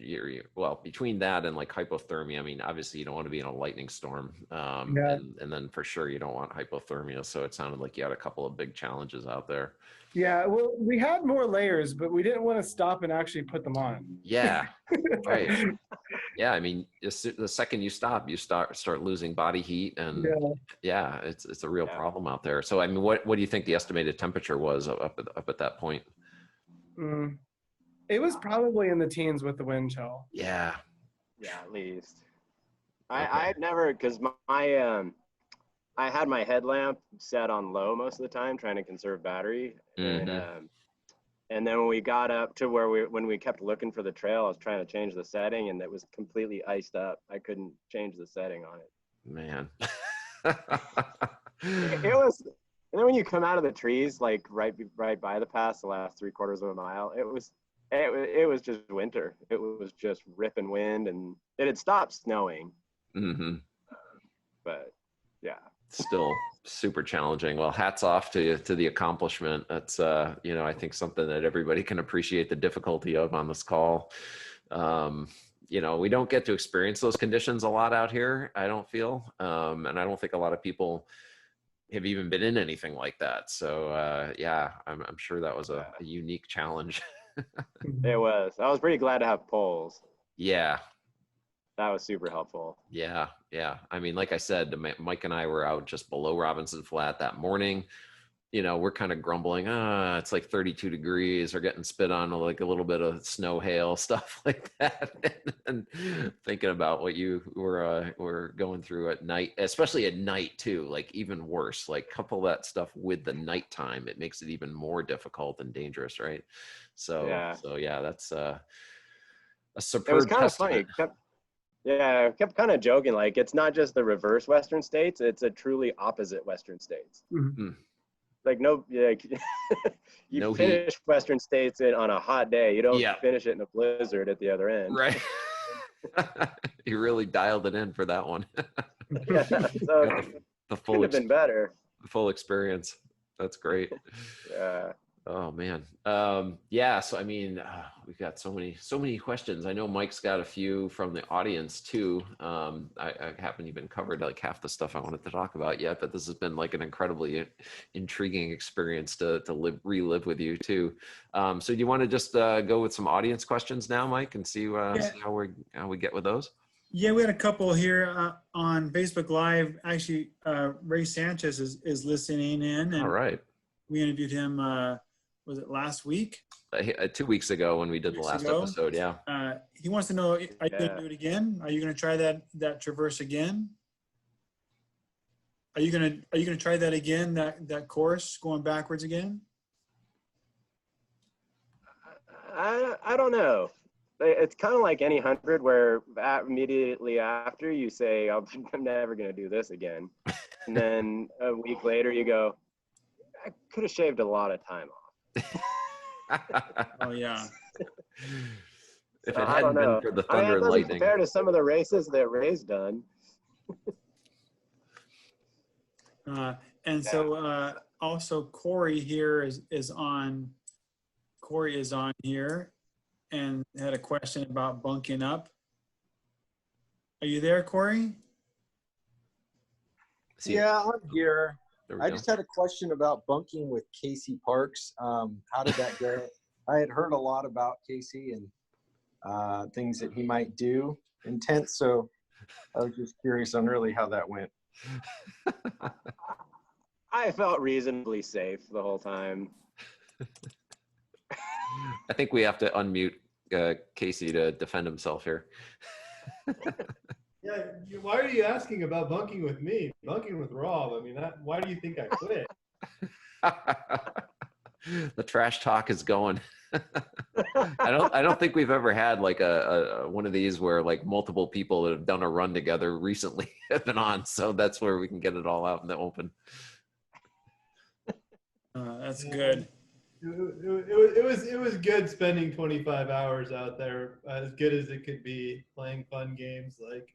S1: well, between that and like hypothermia. I mean, obviously you don't want to be in a lightning storm,
S4: Yeah.
S1: and then for sure you don't want hypothermia. So it sounded like you had a couple of big challenges out there.
S4: Yeah, well, we had more layers, but we didn't want to stop and actually put them on.
S1: Yeah, right. Yeah, I mean, the second you stop, you start losing body heat, and
S4: Yeah.
S1: yeah, it's a real
S2: Yeah.
S1: problem out there. So I mean, what do you think the estimated temperature was up at that point?
S4: Mm. It was probably in the teens with the wind chill.
S1: Yeah.
S2: Yeah, at least.
S1: Okay.
S2: I had never, because I had my headlamp set on low most of the time, trying to conserve battery.
S1: Mhm.
S2: And then when we got up to when we kept looking for the trail, I was trying to change the setting, and it was completely iced up. I couldn't change the setting on it.
S1: Man.
S2: It was, and then when you come out of the trees, like right by the pass, the last 3/4 of a mile, it was just winter. It was just ripping wind, and it had stopped snowing,
S1: Hmm.
S2: but yeah.
S1: Still super challenging. Well, hats off to the accomplishment. That's I think something that everybody can appreciate the difficulty of on this call. We don't get to experience those conditions a lot out here, I don't feel. And I don't think a lot of people have even been in anything like that. So yeah, I'm sure that was a unique challenge.
S2: It was. I was pretty glad to have poles.
S1: Yeah.
S2: That was super helpful.
S1: Yeah. I mean, like I said, Mike and I were out just below Robinson Flat that morning. We're kind of grumbling, it's like 32 degrees, or getting spit on like a little bit of snow, hail, stuff like that. And thinking about what you were going through at night, especially at night too, like even worse, like couple that stuff with the nighttime, it makes it even more difficult and dangerous, right? So yeah, that's a
S2: It was
S1: superb
S2: kind of funny.
S1: testament.
S2: I kept kind of joking, like it's not just the reverse Western States, it's a truly opposite Western States.
S4: Mm-hmm.
S2: Like you
S1: No
S2: finish
S1: heat.
S2: Western States on a hot day. You don't
S1: Yeah.
S2: finish it in a blizzard at the other end.
S1: Right. You really dialed it in for that one.
S2: Yeah, so
S1: Got the
S2: couldn't have been better.
S1: full experience. That's great.
S2: Yeah.
S1: Oh man. Yeah. So I mean, we've got so many questions. I know Mike's got a few from the audience too. I haven't even covered like half the stuff I wanted to talk about yet, but this has been like an incredibly intriguing experience to relive with you too. So do you want to just go with some audience questions now, Mike, and see how we get with those?
S5: Yeah, we had a couple here on Facebook Live. Actually, Ray Sanchez is listening in, and
S1: All right.
S5: we interviewed him. Was it last week?
S1: 2 weeks ago when we did the last episode. Yeah.
S5: He wants to know: are you going to do it again? Are you going to try that traverse again? Are you going to try that again? That course going backwards again?
S2: I don't know. It's kind of like any 100 where immediately after you say, I'm never going to do this again. And then a week later you go, I could have shaved a lot of time off.
S5: Oh, yeah.
S1: If it hadn't been for the thunder and lightning.
S2: Compared to some of the races that Ray's done.
S5: So also Corey here is on. Corey is on here and had a question about bunking up. Are you there, Corey?
S6: Yeah, I'm here. I
S1: Go.
S6: just had a question about bunking with Casey Parks. How did that go? I had heard a lot about Casey and things that he might do intense, so I was just curious on really how that went.
S2: I felt reasonably safe the whole time.
S1: I think we have to unmute Casey to defend himself here.
S3: Yeah, why are you asking about bunking with me? Bunking with Rob. I mean, why do you think I quit?
S1: The trash talk is going. I don't think we've ever had like a one of these where like multiple people that have done a run together recently have been on. So that's where we can get it all out in the open.
S5: That's good.
S3: It was good spending 25 hours out there, as good as it could be, playing fun games like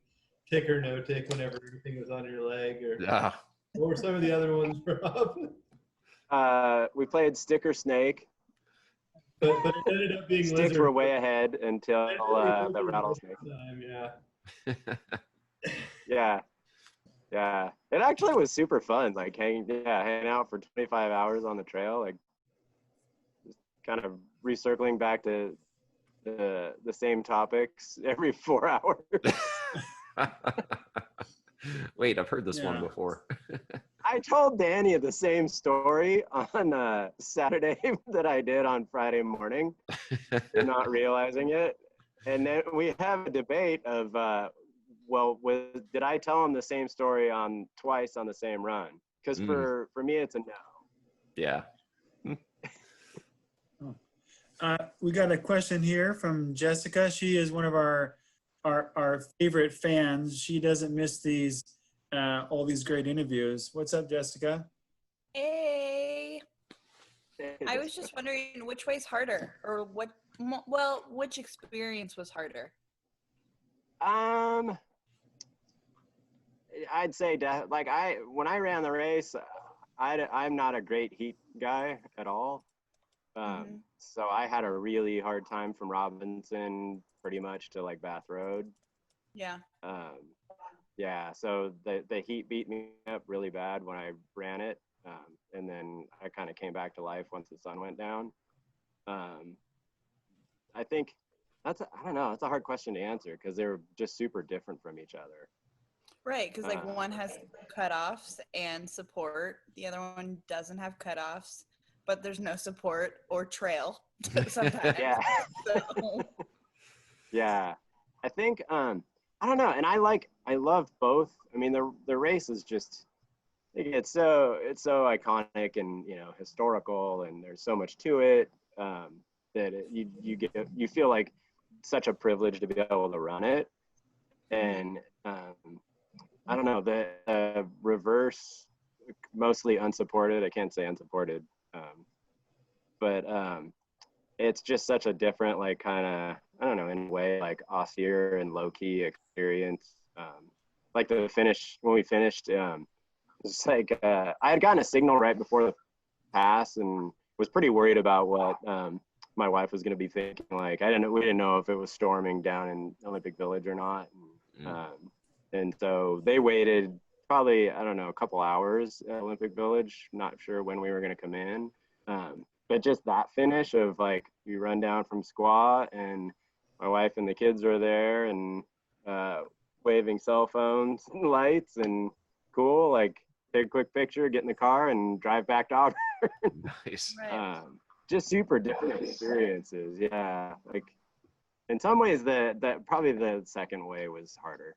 S3: tick or no tick whenever everything was on your leg, or
S1: Yeah.
S3: what were some of the other ones, Rob?
S2: We played stick or snake.
S3: But it ended up being
S2: Sticks
S3: lizard.
S2: were way ahead until the
S3: Lizard
S2: rattlesnake.
S3: time, yeah.
S2: Yeah. Yeah. It actually was super fun. Like hanging out for 25 hours on the trail, like just kind of recircling back to the same topics every 4 hours.
S1: Wait, I've heard this one
S5: Yeah.
S1: before.
S2: I told Danny the same story on Saturday that I did on Friday morning, not realizing it. And then we have a debate of, did I tell him the same story twice on the same run? Because for me, it's a no.
S1: Yeah.
S5: We got a question here from Jessica. She is one of our favorite fans. She doesn't miss all these great interviews. What's up, Jessica?
S7: Hey, I was just wondering which way's harder, or which experience was harder?
S2: I'd say when I ran the race, I'm not a great heat guy at all. So I had a really hard time from Robinson pretty much to like Bath Road.
S7: Yeah.
S2: Yeah, so the heat beat me up really bad when I ran it. And then I kind of came back to life once the sun went down. I think I don't know, it's a hard question to answer because they're just super different from each other.
S7: Right, because like one has cutoffs and support, the other one doesn't have cutoffs, but there's no support or trail sometimes.
S2: Yeah.
S7: So.
S2: Yeah, I think I don't know, and I love both. I mean, the race is just, I think it's so iconic and historical, and there's so much to it that you feel like such a privilege to be able to run it. And I don't know, the reverse, mostly unsupported. I can't say unsupported, but it's just such a different, like, kind of, I don't know, in a way, like austere and low key experience. Like the finish, when we finished, it's like I had gotten a signal right before the pass and was pretty worried about what my wife was going to be thinking. Like, we didn't know if it was storming down in Olympic Village or not. And so they waited probably, I don't know, a couple hours at Olympic Village. Not sure when we were going to come in. But just that finish of like, you run down from Squaw and my wife and the kids are there and waving cell phones and lights and cool, like take a quick picture, get in the car and drive back to Auburn.
S1: Nice.
S7: Right.
S2: Just super different experiences. Yeah. Like in some ways that probably the second way was harder.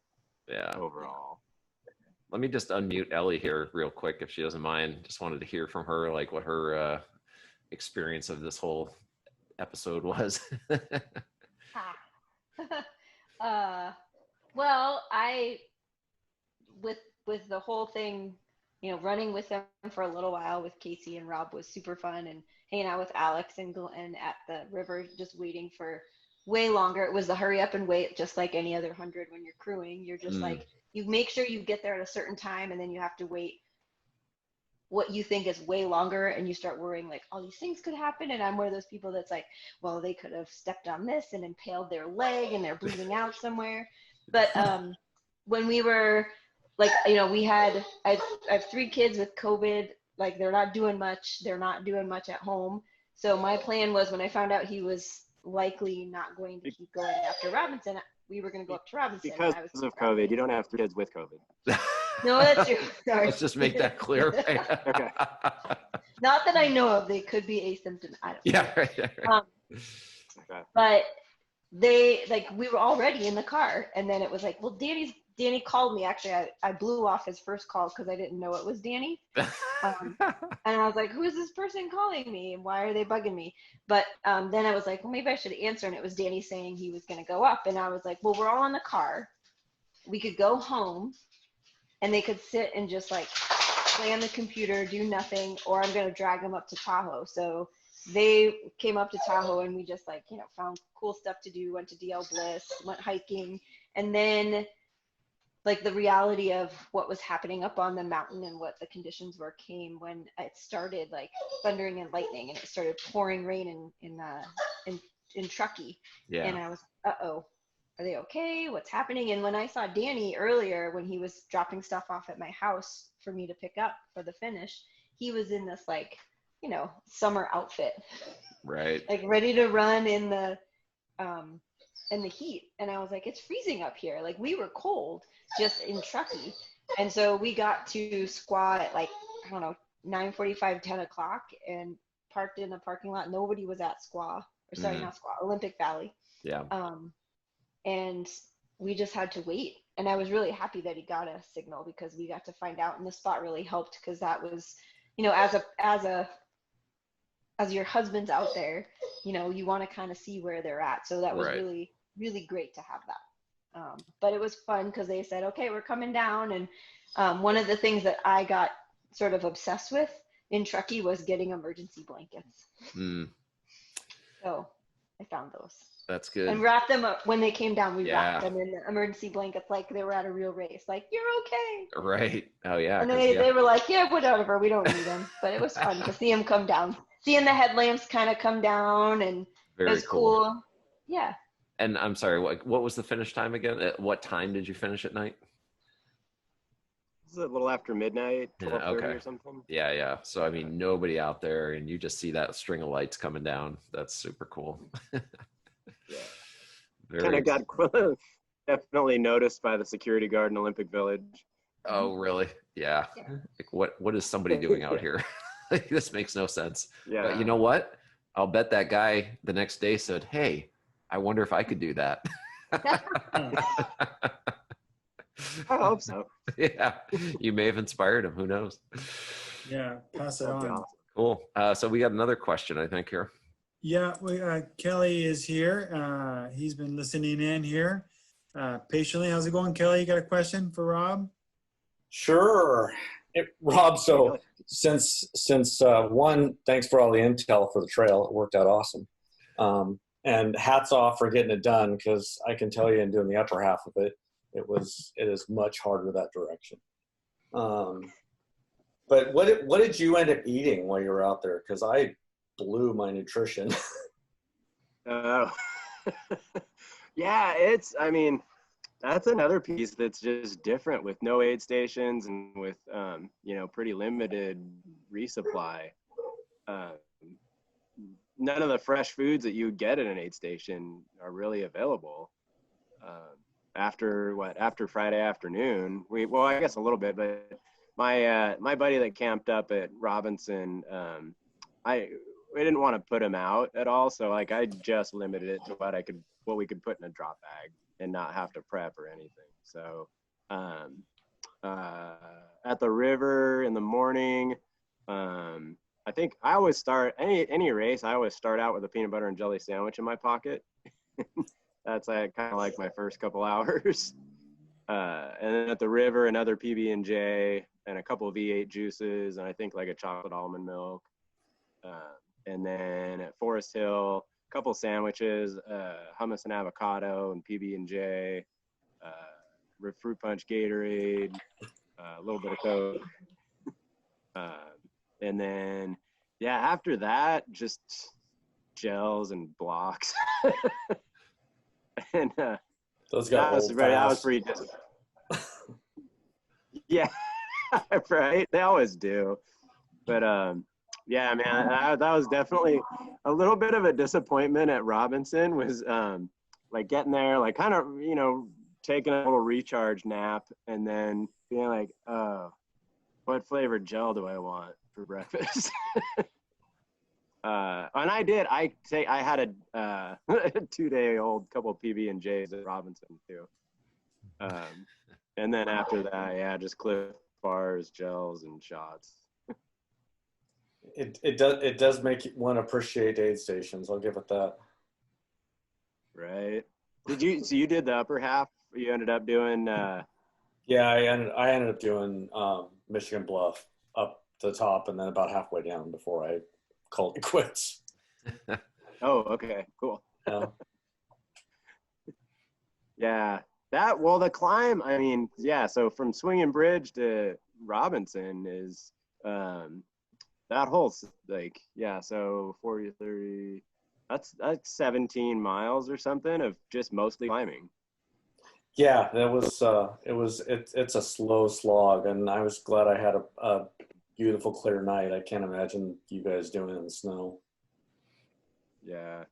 S1: Yeah.
S2: Overall.
S1: Let me just unmute Ellie here real quick if she doesn't mind. Just wanted to hear from her, like what her experience of this whole episode was.
S8: Well, with the whole thing, running with them for a little while with Casey and Rob was super fun, and hanging out with Alex and at the river, just waiting for way longer. It was the hurry up and wait, just like any other 100 when you're crewing. You're just like, you make sure you get there at a certain time, and then you have to wait what you think is way longer, and you start worrying like all these things could happen. And I'm one of those people that's like, well, they could have stepped on this and impaled their leg and they're bleeding out somewhere. But when we were like, I have 3 kids with COVID, like they're not doing much at home. So my plan was, when I found out he was likely not going to keep going after Robinson, we were going to go up to Robinson.
S2: Because of COVID, you don't have 3 kids with COVID.
S8: No, that's true. Sorry.
S1: Let's just make that clear.
S2: Okay.
S8: Not that I know of. They could be asymptomatic. I don't know.
S1: Yeah. Right.
S2: Okay.
S8: But we were already in the car, and then it was like, well, Danny called me. Actually, I blew off his first call because I didn't know it was Danny. And I was like, who is this person calling me? And why are they bugging me? But then I was like, well, maybe I should answer. And it was Danny saying he was going to go up. And I was like, well, we're all in the car. We could go home, and they could sit and just like play on the computer, do nothing, or I'm going to drag them up to Tahoe. So they came up to Tahoe, and we just found cool stuff to do, went to DL Bliss, went hiking. And then like the reality of what was happening up on the mountain and what the conditions were came when it started like thundering and lightning and it started pouring rain in Truckee.
S1: Yeah.
S8: And I was, uh-oh, are they okay? What's happening? And when I saw Danny earlier, when he was dropping stuff off at my house for me to pick up for the finish, he was in this like, you know, summer outfit,
S1: Right.
S8: like ready to run in the heat. And I was like, it's freezing up here. Like we were cold just in Truckee. And so we got to Squaw at like, I don't know, 9:45, 10 o'clock and parked in a parking lot. Nobody was at Squaw, or sorry, not Squaw, Olympic Valley.
S1: Yeah.
S8: And we just had to wait. And I was really happy that he got a signal because we got to find out, and the spot really helped because that was, you know, as your husband's out there, you know, you want to kind of see where they're at. So that was
S1: Right.
S8: really, really great to have that. But it was fun because they said, okay, we're coming down. And one of the things that I got sort of obsessed with in Truckee was getting emergency blankets. So I found those.
S1: That's good.
S8: And wrapped them up when they came down. We
S1: Yeah.
S8: wrapped them in the emergency blankets like they were at a real race. Like, you're okay.
S1: Right. Oh yeah.
S8: And
S1: 'cause,
S8: they were like, yeah, whatever. We don't need them. But it was fun to see them come down. Seeing the headlamps kind of come down, and
S1: Very
S8: it was cool. Yeah.
S1: And I'm sorry, what was the finish time again? At what time did you finish at night?
S2: This is a little after midnight,
S1: Yeah,
S2: 12:30
S1: okay.
S2: or something.
S1: Yeah. So I mean, nobody out there, and you just see that string of lights coming down. That's super cool.
S2: Yeah.
S1: Very
S2: Kind of got definitely noticed by the security guard in Olympic Village.
S1: Oh, really? Yeah. Like, what is somebody doing out here? Like, this makes no sense.
S2: Yeah.
S1: But you know what? I'll bet that guy the next day said, "Hey, I wonder if I could do that."
S2: I hope so.
S1: Yeah, you may have inspired him. Who knows?
S5: Yeah, pass it
S2: That'd be
S5: on.
S2: awesome.
S1: Cool. So we got another question, I think, here.
S5: Yeah, Kelly is here. He's been listening in here patiently. How's it going, Kelly? You got a question for Rob?
S9: Sure. Rob, so since one, thanks for all the intel for the trail. It worked out awesome. And hats off for getting it done, because I can tell you in doing the upper half of it, it is much harder that direction. But what did you end up eating while you were out there? Because I blew my nutrition.
S2: Yeah, I mean, that's another piece that's just different with no aid stations and with, you know, pretty limited resupply. None of the fresh foods that you get at an aid station are really available. After Friday afternoon, well, I guess a little bit, but my buddy that camped up at Robinson, we didn't want to put him out at all. So like, I just limited it to what we could put in a drop bag and not have to prep or anything. So, at the river in the morning, I think I always start any race. I always start out with a peanut butter and jelly sandwich in my pocket. That's kind of like my first couple hours. And then at the river, another PB&J and a couple of V8 juices, and I think like a chocolate almond milk. And then at Forest Hill, a couple sandwiches, hummus and avocado and PB&J, fruit punch Gatorade, a little bit of Coke. And then, yeah, after that, just gels and blocks. And
S9: Those got
S2: that was pretty disappointing. Yeah, right. They always do. But yeah, man, that was definitely a little bit of a disappointment at Robinson. Was like getting there, like kind of, you know, taking a little recharge nap, and then being like, oh, what flavored gel do I want for breakfast? And I did. I had a 2-day-old couple of PB&Js at Robinson too. And then after that, yeah, just Cliff bars, gels, and shots.
S9: It does make one appreciate aid stations. I'll give it that.
S2: Right. So you did the upper half? You ended up doing.
S9: Yeah, I ended up doing Michigan Bluff up to the top, and then about halfway down before I called it quits.
S2: Oh, okay, cool.
S9: Yeah.
S2: Yeah, Well, the climb, I mean, yeah, so from Swinging Bridge to Robinson is that whole like, yeah, so 40, 30, that's 17 miles or something of just mostly climbing.
S9: Yeah, it's a slow slog, and I was glad I had a beautiful clear night. I can't imagine you guys doing it in the snow.
S2: Yeah.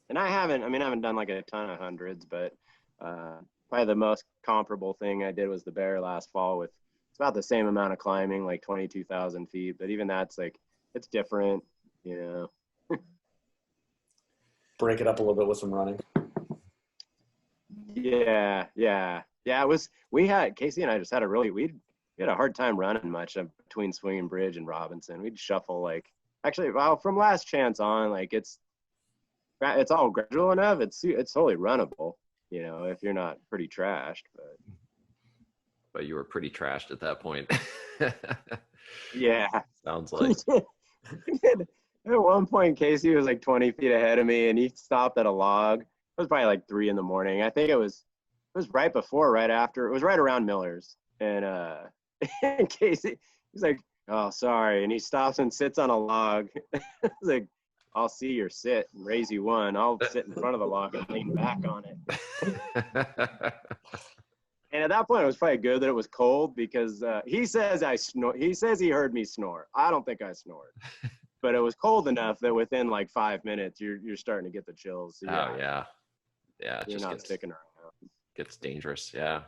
S2: And I haven't done like a ton of hundreds, but probably the most comparable thing I did was the Bear last fall with, it's about the same amount of climbing, like 22,000 feet, but even that's like, it's different, you know.
S9: Break it up a little bit with some running.
S2: Yeah. Casey and I just had we had a hard time running much between Swinging Bridge and Robinson. We'd shuffle from Last Chance on, like it's all gradual enough. It's totally runnable, you know, if you're not pretty trashed,
S1: But you were pretty trashed at that point.
S2: yeah.
S1: Sounds like.
S2: At one point, Casey was like 20 feet ahead of me, and he stopped at a log. It was probably like 3 a.m. I think it was right before, right after. It was right around Miller's, and and Casey, he's like, "Oh, sorry," and he stops and sits on a log. He's like, "I'll see your sit and raise you one. I'll sit in front of the log and lean back on it." And at that point, it was probably good that it was cold because he says I snore. He says he heard me snore. I don't think I snored, but it was cold enough that within like 5 minutes, you're starting to get the chills. So
S1: Oh yeah. It
S2: you're
S1: just
S2: not sticking around.
S1: gets dangerous. Yeah.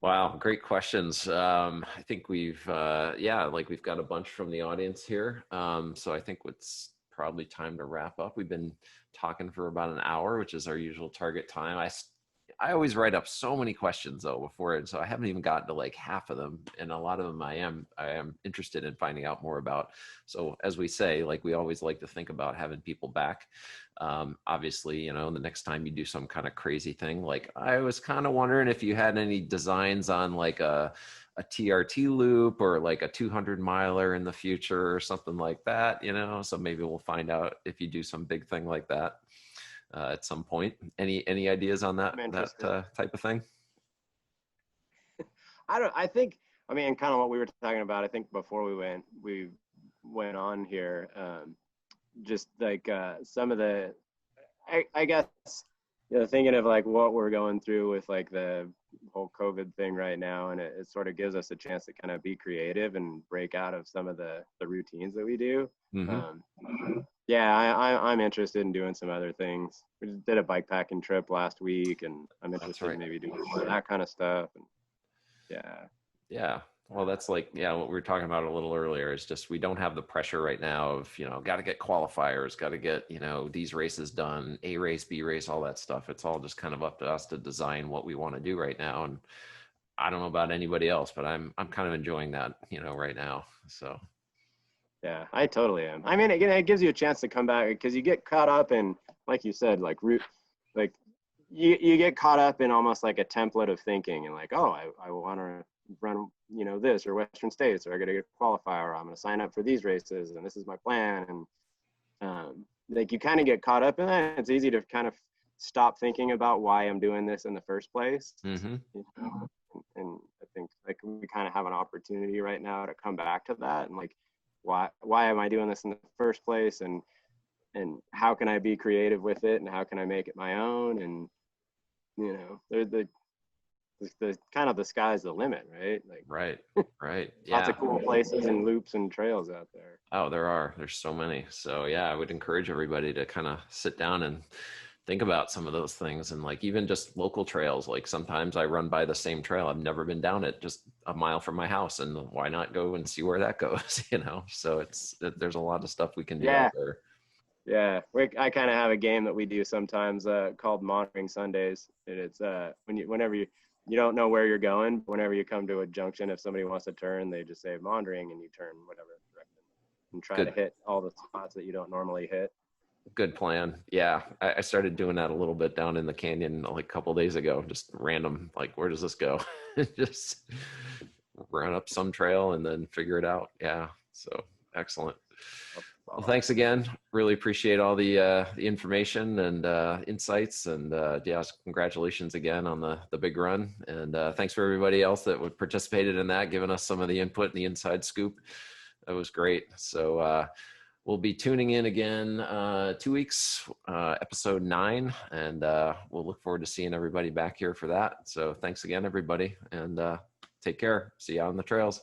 S1: Wow, great questions. I think we've got a bunch from the audience here. So I think it's probably time to wrap up. We've been talking for about an hour, which is our usual target time. I always write up so many questions though before, and so I haven't even gotten to like half of them, and a lot of them I am interested in finding out more about. So as we say, like we always like to think about having people back. Obviously, you know, the next time you do some kind of crazy thing, like I was kind of wondering if you had any designs on like a TRT loop or like a 200 miler in the future or something like that, you know. So maybe we'll find out if you do some big thing like that at some point. Any ideas on that type of thing?
S2: I think, I mean, kind of what we were talking about, I think before we went on here, just like some of the, I guess, you know, thinking of like what we're going through with like the whole COVID thing right now, and it sort of gives us a chance to kind of be creative and break out of some of the routines that we do.
S1: Mm-hmm.
S2: Yeah, I'm interested in doing some other things. We just did a bike packing trip last week, and I'm interested in maybe doing more of that kind of stuff. And
S1: yeah. Well, that's like, what we were talking about a little earlier is just, we don't have the pressure right now of, you know, got to get qualifiers, got to get, you know, these races done, A race, B race, all that stuff. It's all just kind of up to us to design what we want to do right now. And I don't know about anybody else, but I'm kind of enjoying that, you know, right now. So.
S2: Yeah, I totally am. I mean, again, it gives you a chance to come back because you get caught up in, like you said, like you get caught up in almost like a template of thinking and like, oh, I want to run, you know, this or Western States, or I got to get a qualifier, or I'm going to sign up for these races, and this is my plan. And like you kind of get caught up in that. It's easy to kind of stop thinking about why I'm doing this in the first place.
S1: Mm-hmm.
S2: You know? And I think like we kind of have an opportunity right now to come back to that and like, why am I doing this in the first place, and how can I be creative with it, and how can I make it my own? And you know, the kind of the sky's the limit, right? Like
S1: right. Yeah.
S2: Lots of cool places and loops and trails out there.
S1: Oh, there's so many. So yeah, I would encourage everybody to kind of sit down and think about some of those things. And like even just local trails, like sometimes I run by the same trail, I've never been down it, just a mile from my house, and why not go and see where that goes, you know? So there's a lot of stuff we can do out there.
S2: Yeah, I kind of have a game that we do sometimes called Monitoring Sundays, and it's whenever you don't know where you're going, whenever you come to a junction, if somebody wants to turn, they just say monitoring, and you turn whatever direction and try to hit all the spots that you don't normally hit.
S1: Good plan. Yeah, I started doing that a little bit down in the canyon like a couple of days ago, just random, like, where does this go? Just run up some trail and then figure it out. Yeah, so excellent. Well, thanks again. Really appreciate all the information and insights, and yeah, congratulations again on the big run. And thanks for everybody else that would participated in that, giving us some of the input and the inside scoop. That was great. So we'll be tuning in again 2 weeks, episode 9, and we'll look forward to seeing everybody back here for that. So thanks again, everybody, and take care. See you on the trails.